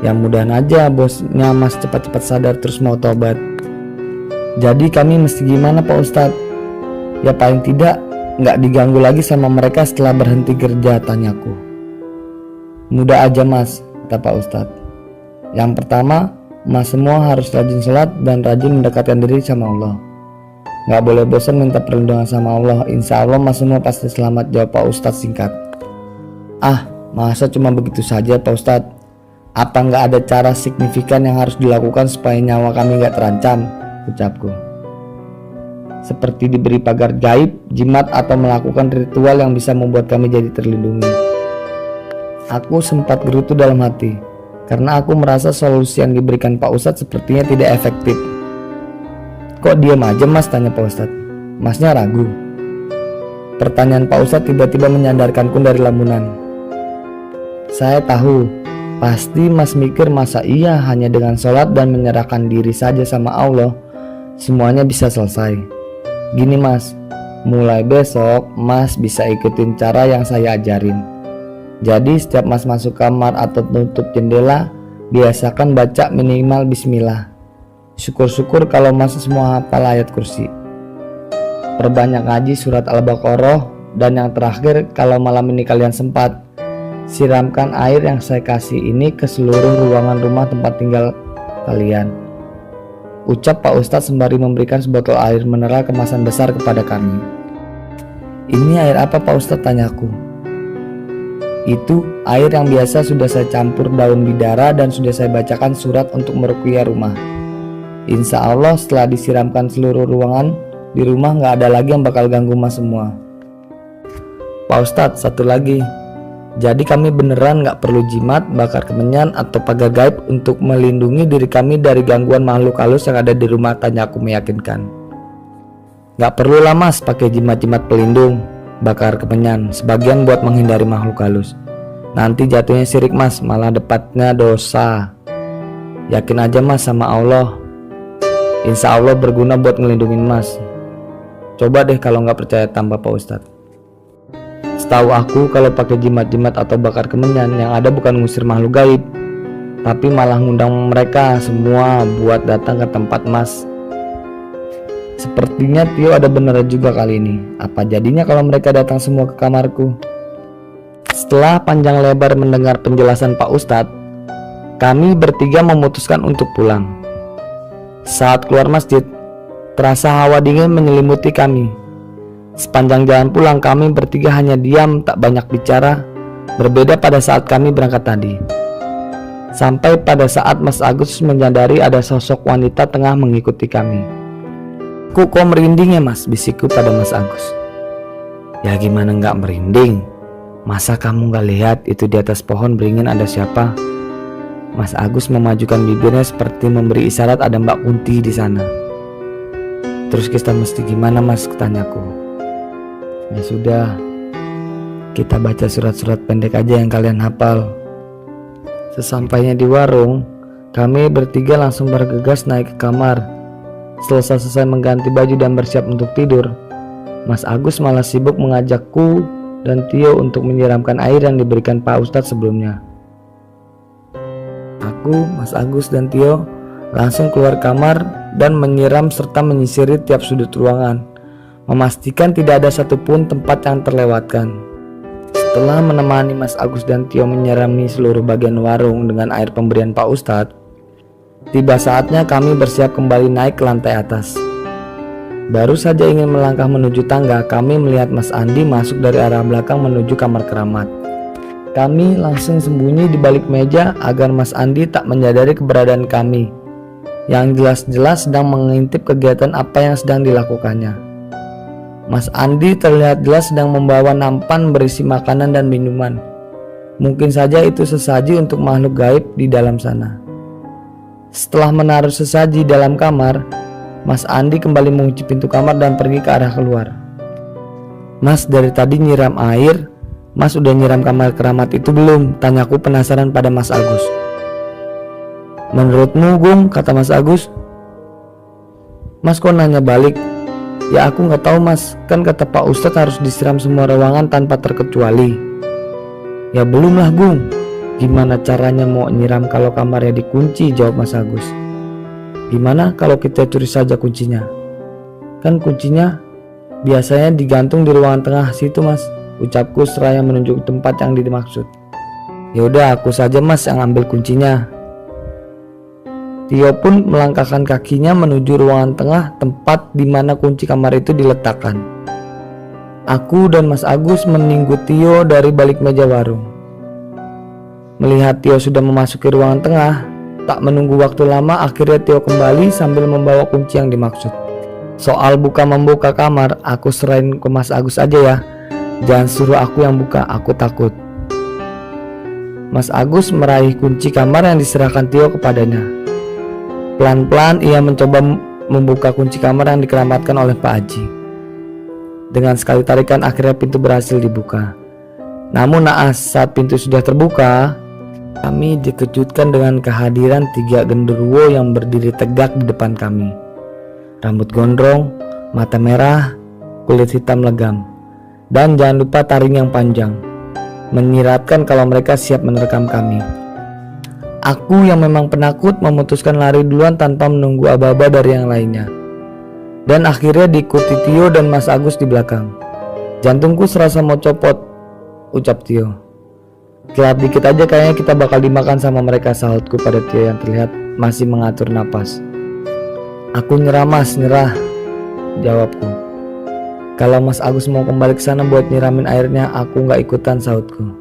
Ya mudahan aja bosnya Mas cepat-cepat sadar terus mau tobat. Jadi kami mesti gimana Pak Ustadz? Ya paling tidak gak diganggu lagi sama mereka setelah berhenti kerja, tanyaku. Mudah aja Mas, kata Pak Ustadz. Yang pertama, Mas semua harus rajin sholat dan rajin mendekatkan diri sama Allah. Gak boleh bosan minta perlindungan sama Allah. Insya Allah Mas semua pasti selamat, jawab Pak Ustadz singkat. Ah, masa cuma begitu saja Pak Ustadz? Apa gak ada cara signifikan yang harus dilakukan supaya nyawa kami gak terancam? Ucapku. Seperti diberi pagar gaib, jimat, atau melakukan ritual yang bisa membuat kami jadi terlindungi. Aku sempat gerutu dalam hati, karena aku merasa solusi yang diberikan Pak Ustadz sepertinya tidak efektif. Kok diam aja Mas, tanya Pak Ustadz. Masnya ragu. Pertanyaan Pak Ustadz tiba-tiba menyadarkanku dari lamunan. Saya tahu, pasti Mas mikir masa iya hanya dengan sholat dan menyerahkan diri saja sama Allah semuanya bisa selesai. Gini Mas, mulai besok Mas bisa ikutin cara yang saya ajarin. Jadi setiap Mas masuk kamar atau tutup jendela, biasakan baca minimal bismillah. Syukur-syukur kalau Mas semua hafal ayat kursi. Perbanyak ngaji surat Al-Baqarah. Dan yang terakhir, kalau malam ini kalian sempat, siramkan air yang saya kasih ini ke seluruh ruangan rumah tempat tinggal kalian, ucap Pak Ustadz sembari memberikan sebotol air mineral kemasan besar kepada kami. Ini air apa Pak Ustadz, tanyaku. Itu air yang biasa sudah saya campur daun bidara dan sudah saya bacakan surat untuk meruqyah rumah. Insya Allah setelah disiramkan seluruh ruangan di rumah gak ada lagi yang bakal ganggu Mas semua. Pak Ustadz, satu lagi. Jadi kami beneran gak perlu jimat, bakar kemenyan, atau pagar gaib untuk melindungi diri kami dari gangguan makhluk halus yang ada di rumah, tanyaku meyakinkan. Gak perlu lah Mas pakai jimat-jimat pelindung, bakar kemenyan, sebagian buat menghindari makhluk halus. Nanti jatuhnya syirik Mas, malah dapatnya dosa. Yakin aja Mas sama Allah. Insya Allah berguna buat ngelindungin Mas. Coba deh kalau gak percaya, tambah Pak Ustadz. Setahu aku kalau pakai jimat-jimat atau bakar kemenyan, yang ada bukan ngusir makhluk gaib, tapi malah ngundang mereka semua buat datang ke tempat Mas. Sepertinya Tio ada bener juga kali ini. Apa jadinya kalau mereka datang semua ke kamarku? Setelah panjang lebar mendengar penjelasan Pak Ustadz, kami bertiga memutuskan untuk pulang. Saat keluar masjid, terasa hawa dingin menyelimuti kami. Sepanjang jalan pulang kami bertiga hanya diam, tak banyak bicara. Berbeda pada saat kami berangkat tadi. Sampai pada saat Mas Agus menyadari ada sosok wanita tengah mengikuti kami. Kok merinding ya Mas, bisikku pada Mas Agus. Ya gimana nggak merinding? Masa kamu nggak lihat itu di atas pohon beringin ada siapa? Mas Agus memajukan bibirnya seperti memberi isyarat ada Mbak Kunti di sana. Terus kita mesti gimana Mas, tanyaku. Ya sudah, kita baca surat-surat pendek aja yang kalian hafal. Sesampainya di warung, kami bertiga langsung bergegas naik ke kamar. Selesai mengganti baju dan bersiap untuk tidur, Mas Agus malah sibuk mengajakku dan Tio untuk menyiramkan air yang diberikan Pak Ustadz sebelumnya. Aku, Mas Agus, dan Tio langsung keluar kamar dan menyiram serta menyisiri tiap sudut ruangan, memastikan tidak ada satupun tempat yang terlewatkan. Setelah menemani Mas Agus dan Tio menyirami seluruh bagian warung dengan air pemberian Pak Ustadz, tiba saatnya kami bersiap kembali naik ke lantai atas. Baru saja ingin melangkah menuju tangga, kami melihat Mas Andi masuk dari arah belakang menuju kamar keramat. Kami langsung sembunyi di balik meja agar Mas Andi tak menyadari keberadaan kami, yang jelas-jelas sedang mengintip kegiatan apa yang sedang dilakukannya. Mas Andi terlihat jelas sedang membawa nampan berisi makanan dan minuman. Mungkin saja itu sesaji untuk makhluk gaib di dalam sana. Setelah menaruh sesaji dalam kamar, Mas Andi kembali mengunci pintu kamar dan pergi ke arah keluar. Mas, dari tadi nyiram air, Mas udah nyiram kamar keramat itu belum? Tanyaku penasaran pada Mas Agus. Menurutmu, Gung, kata Mas Agus. Mas kok nanya balik? Ya aku nggak tahu Mas, kan kata Pak Ustadz harus disiram semua ruangan tanpa terkecuali. Ya belum lah Gung. Gimana caranya mau nyiram kalau kamarnya dikunci, jawab Mas Agus. Gimana kalau kita curi saja kuncinya? Kan kuncinya biasanya digantung di ruangan tengah situ Mas, ucapku seraya menunjuk tempat yang dimaksud. Yaudah aku saja Mas yang ambil kuncinya. Tio pun melangkahkan kakinya menuju ruangan tengah tempat di mana kunci kamar itu diletakkan. Aku dan Mas Agus menunggu Tio dari balik meja warung. Melihat Tio sudah memasuki ruangan tengah, tak menunggu waktu lama akhirnya Tio kembali sambil membawa kunci yang dimaksud. Soal buka-membuka kamar, aku serahin ke Mas Agus aja ya. Jangan suruh aku yang buka, aku takut. Mas Agus meraih kunci kamar yang diserahkan Tio kepadanya. Pelan-pelan ia mencoba membuka kunci kamar yang dikeramatkan oleh Pak Haji. Dengan sekali tarikan akhirnya pintu berhasil dibuka. Namun naas saat pintu sudah terbuka, kami dikejutkan dengan kehadiran 3 genderuwo yang berdiri tegak di depan kami. Rambut gondrong, mata merah, kulit hitam legam, dan jangan lupa taring yang panjang, menyiratkan kalau mereka siap menerkam kami. Aku yang memang penakut memutuskan lari duluan tanpa menunggu aba-aba dari yang lainnya, dan akhirnya diikuti Tio dan Mas Agus di belakang. Jantungku serasa mau copot, ucap Tio. Telat dikit aja kayaknya kita bakal dimakan sama mereka, sahutku pada Tio yang terlihat masih mengatur napas. Aku nyerah Mas, nyerah, jawabku. Kalau Mas Agus mau kembali ke sana buat nyiramin airnya, aku nggak ikutan, sahutku.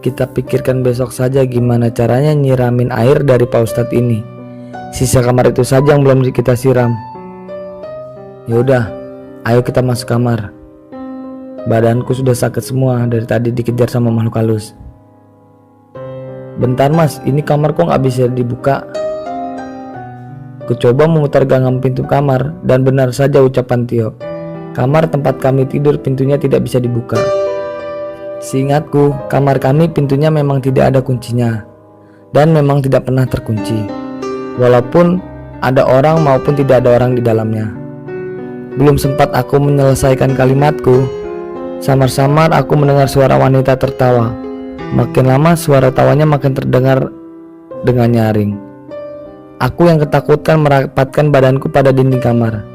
Kita pikirkan besok saja gimana caranya nyiramin air dari Pak Ustadz ini. Sisa kamar itu saja yang belum kita siram. Yaudah, ayo kita masuk kamar. Badanku sudah sakit semua dari tadi dikejar sama makhluk halus. Bentar Mas, ini kamar kok nggak bisa dibuka? Ku coba memutar gagang pintu kamar dan benar saja ucapan Tio. Kamar tempat kami tidur pintunya tidak bisa dibuka. Seingatku, kamar kami pintunya memang tidak ada kuncinya dan memang tidak pernah terkunci, walaupun ada orang maupun tidak ada orang di dalamnya. Belum sempat aku menyelesaikan kalimatku, samar-samar aku mendengar suara wanita tertawa. Makin lama suara tawanya makin terdengar dengan nyaring. Aku yang ketakutan merapatkan badanku pada dinding kamar.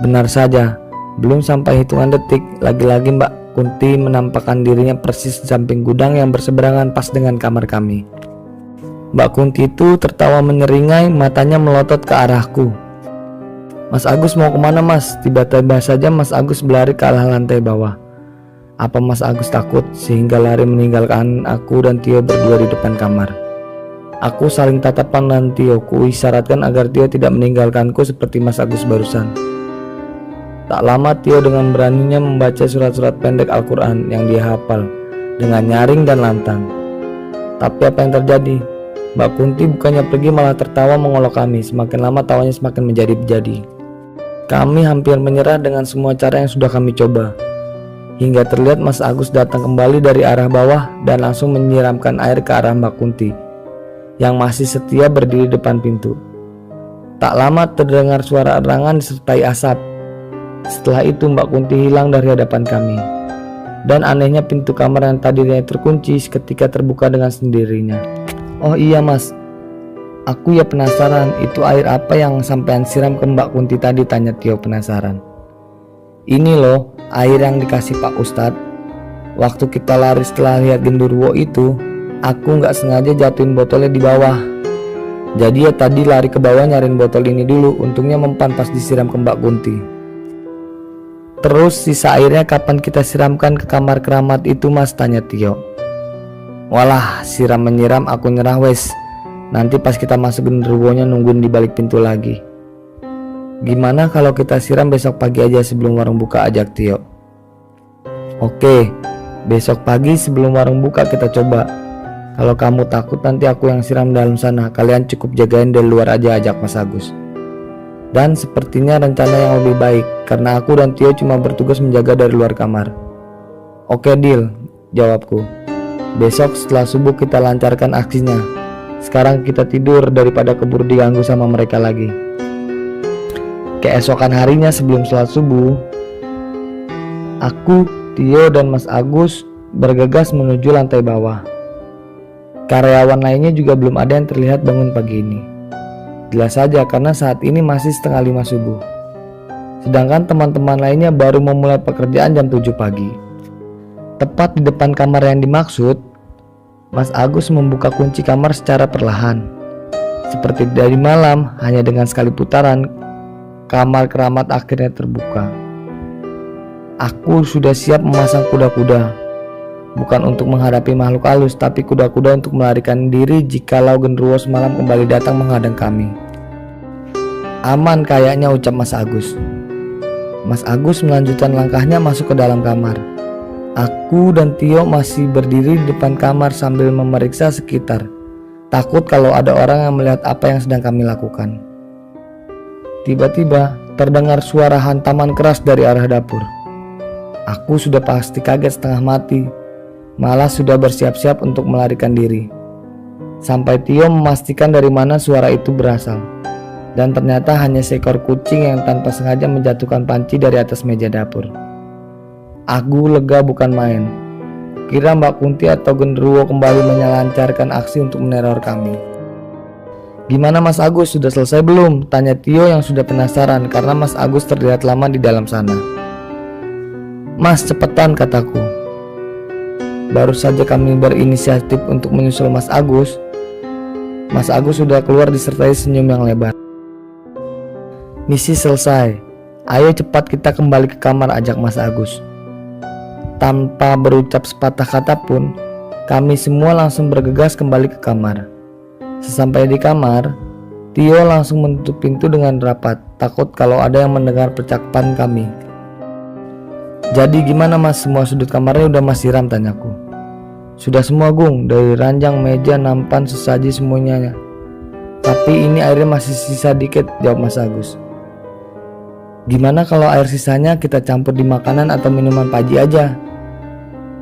Benar saja, belum sampai hitungan detik, lagi-lagi Mbak Kunti menampakkan dirinya persis di samping gudang yang berseberangan pas dengan kamar kami. Mbak Kunti itu tertawa menyeringai, matanya melotot ke arahku. Mas Agus mau kemana Mas? Tiba-tiba saja Mas Agus berlari ke arah lantai bawah. Apa Mas Agus takut sehingga lari meninggalkan aku dan Tio berdua di depan kamar? Aku saling tatapan dengan Tio, ku isyaratkan agar Tio tidak meninggalkanku seperti Mas Agus barusan. Tak lama Tio dengan beraninya membaca surat-surat pendek Al-Quran yang dia hafal dengan nyaring dan lantang. Tapi apa yang terjadi? Mbak Kunti bukannya pergi malah tertawa mengolok kami. Semakin lama tawanya semakin menjadi-jadi. Kami hampir menyerah dengan semua cara yang sudah kami coba. Hingga terlihat Mas Agus datang kembali dari arah bawah dan langsung menyiramkan air ke arah Mbak Kunti yang masih setia berdiri depan pintu. Tak lama terdengar suara erangan disertai asap. Setelah itu Mbak Kunti hilang dari hadapan kami. Dan anehnya pintu kamar yang tadinya terkunci seketika terbuka dengan sendirinya. Oh iya Mas, aku ya penasaran, itu air apa yang sampean siram ke Mbak Kunti tadi, tanya Tio penasaran. Ini loh air yang dikasih Pak Ustadz. Waktu kita lari setelah lihat genderuwo itu, aku nggak sengaja jatuhin botolnya di bawah. Jadi ya tadi lari ke bawah nyariin botol ini dulu, untungnya mempan pas disiram ke Mbak Kunti. Terus sisa airnya kapan kita siramkan ke kamar keramat itu Mas, tanya Tio. Walah, siram menyiram aku nyerah wes. Nanti pas kita masuk genderuwonya nungguin di balik pintu lagi. Gimana kalau kita siram besok pagi aja sebelum warung buka, ajak Tio. Oke, besok pagi sebelum warung buka kita coba. Kalau kamu takut nanti aku yang siram dalam sana, kalian cukup jagain dari luar aja, ajak Mas Agus. Dan sepertinya rencana yang lebih baik, karena aku dan Tio cuma bertugas menjaga dari luar kamar. Oke deal, jawabku. Besok setelah subuh kita lancarkan aksinya. Sekarang kita tidur daripada keburu diganggu sama mereka lagi. Keesokan harinya sebelum sholat subuh, aku, Tio, dan Mas Agus bergegas menuju lantai bawah. Karyawan lainnya juga belum ada yang terlihat bangun pagi ini. Jelas saja karena saat ini masih setengah 5 subuh. Sedangkan teman-teman lainnya baru memulai pekerjaan jam 7 pagi. Tepat di depan kamar yang dimaksud, Mas Agus membuka kunci kamar secara perlahan. Seperti dari malam, hanya dengan sekali putaran, kamar keramat akhirnya terbuka. Aku sudah siap memasang kuda-kuda. Bukan untuk menghadapi makhluk halus, tapi kuda-kuda untuk melarikan diri jikalau genderuwo semalam kembali datang menghadang kami. Aman kayaknya, ucap Mas Agus. Mas Agus melanjutkan langkahnya masuk ke dalam kamar. Aku dan Tio masih berdiri di depan kamar sambil memeriksa sekitar, takut kalau ada orang yang melihat apa yang sedang kami lakukan. Tiba-tiba terdengar suara hantaman keras dari arah dapur. Aku sudah pasti kaget setengah mati, malah sudah bersiap-siap untuk melarikan diri. Sampai Tio memastikan dari mana suara itu berasal. Dan ternyata hanya seekor kucing yang tanpa sengaja menjatuhkan panci dari atas meja dapur. Aku lega bukan main. Kira Mbak Kunti atau genderuwo kembali melancarkan aksi untuk meneror kami. Gimana Mas Agus, sudah selesai belum? Tanya Tio yang sudah penasaran karena Mas Agus terlihat lama di dalam sana. Mas cepetan, kataku. Baru saja kami berinisiatif untuk menyusul Mas Agus sudah keluar disertai senyum yang lebar. Misi selesai, ayo cepat kita kembali ke kamar, ajak Mas Agus. Tanpa berucap sepatah kata pun, kami semua langsung bergegas kembali ke kamar. Sesampai di kamar, Tio langsung menutup pintu dengan rapat, takut kalau ada yang mendengar percakapan kami. Jadi gimana Mas, semua sudut kamarnya udah Mas siram, tanyaku. Sudah semua Gung, dari ranjang, meja, nampan, sesaji semuanya. Tapi ini airnya masih sisa dikit, jawab Mas Agus. Gimana kalau air sisanya kita campur di makanan atau minuman Pak Haji aja?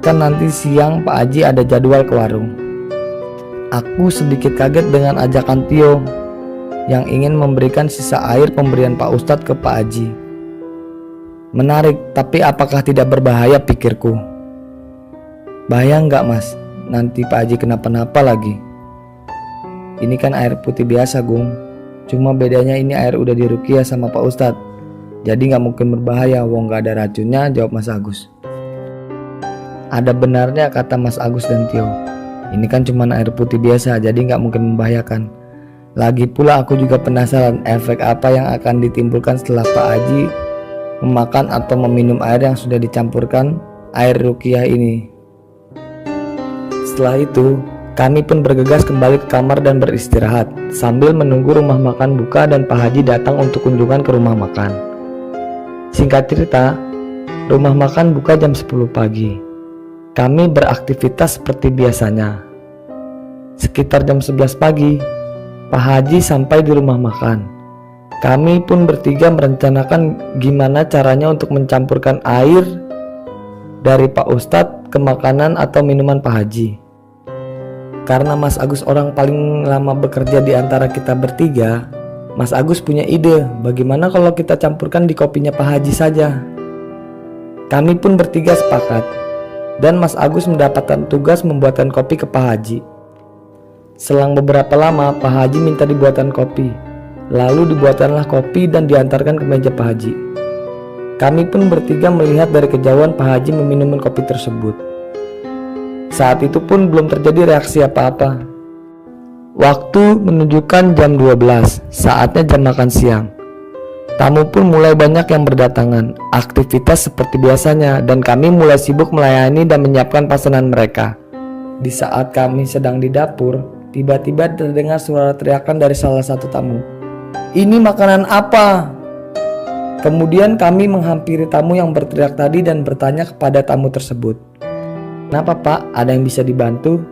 Kan nanti siang Pak Haji ada jadwal ke warung. Aku sedikit kaget dengan ajakan Tio yang ingin memberikan sisa air pemberian Pak Ustadz ke Pak Haji. Menarik, tapi apakah tidak berbahaya, pikirku. Bahaya enggak Mas? Nanti Pak Haji kenapa-napa lagi. Ini kan air putih biasa Gung. Cuma bedanya ini air udah diruqyah sama Pak Ustadz. Jadi gak mungkin berbahaya, wong gak ada racunnya, jawab Mas Agus. Ada benarnya kata Mas Agus dan Tio. Ini kan cuma air putih biasa, jadi gak mungkin membahayakan. Lagi pula aku juga penasaran efek apa yang akan ditimbulkan setelah Pak Haji memakan atau meminum air yang sudah dicampurkan air ruqyah ini. Setelah itu, kami pun bergegas kembali ke kamar dan beristirahat sambil menunggu rumah makan buka dan Pak Haji datang untuk kunjungan ke rumah makan. Singkat cerita, rumah makan buka jam 10 pagi. Kami beraktivitas seperti biasanya. Sekitar jam 11 pagi, Pak Haji sampai di rumah makan. Kami pun bertiga merencanakan gimana caranya untuk mencampurkan air dari Pak Ustadz ke makanan atau minuman Pak Haji. Karena Mas Agus orang paling lama bekerja di antara kita bertiga, Mas Agus punya ide bagaimana kalau kita campurkan di kopinya Pak Haji saja. Kami pun bertiga sepakat, dan Mas Agus mendapatkan tugas membuatkan kopi ke Pak Haji. Selang beberapa lama, Pak Haji minta dibuatkan kopi. Lalu dibuatkanlah kopi dan diantarkan ke meja Pak Haji. Kami pun bertiga melihat dari kejauhan Pak Haji meminum kopi tersebut. Saat itu pun belum terjadi reaksi apa-apa. Waktu menunjukkan jam 12, saatnya jam makan siang. Tamu pun mulai banyak yang berdatangan, aktivitas seperti biasanya, dan kami mulai sibuk melayani dan menyiapkan pesanan mereka. Di saat kami sedang di dapur, tiba-tiba terdengar suara teriakan dari salah satu tamu. "Ini makanan apa?" Kemudian kami menghampiri tamu yang berteriak tadi dan bertanya kepada tamu tersebut, "Kenapa Pak? Ada yang bisa dibantu?"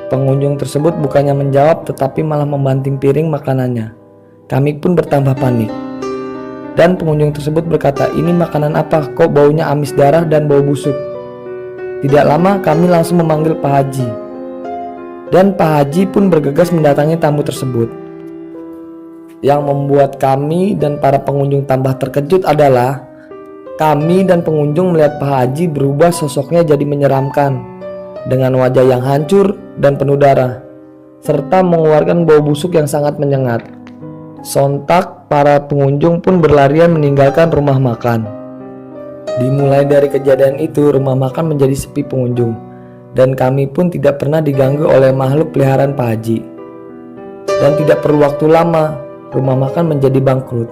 Pengunjung tersebut bukannya menjawab tetapi malah membanting piring makanannya. Kami pun bertambah panik. Dan pengunjung tersebut berkata, "Ini makanan apa? Kok baunya amis darah dan bau busuk?" Tidak lama kami langsung memanggil Pak Haji. Dan Pak Haji pun bergegas mendatangi tamu tersebut. Yang membuat kami dan para pengunjung tambah terkejut adalah kami dan pengunjung melihat Pak Haji berubah sosoknya jadi menyeramkan, dengan wajah yang hancur dan penuh darah, serta mengeluarkan bau busuk yang sangat menyengat. Sontak para pengunjung pun berlarian meninggalkan rumah makan. Dimulai dari kejadian itu, rumah makan menjadi sepi pengunjung, dan kami pun tidak pernah diganggu oleh makhluk peliharaan Pak Haji. Dan tidak perlu waktu lama, rumah makan menjadi bangkrut.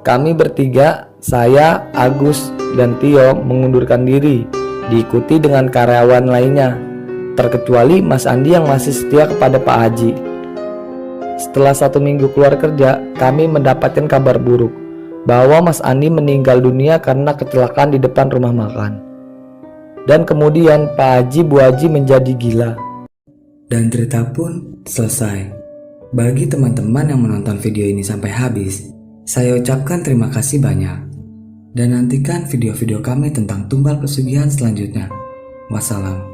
Kami bertiga, saya, Agus, dan Tio mengundurkan diri, diikuti dengan karyawan lainnya, terkecuali Mas Andi yang masih setia kepada Pak Haji. Setelah 1 minggu keluar kerja, kami mendapatkan kabar buruk bahwa Mas Andi meninggal dunia karena kecelakaan di depan rumah makan. Dan kemudian Pak Haji Bu Haji menjadi gila. Dan cerita pun selesai. Bagi teman-teman yang menonton video ini sampai habis, saya ucapkan terima kasih banyak. Dan nantikan video-video kami tentang tumbal pesugihan selanjutnya. Wassalam.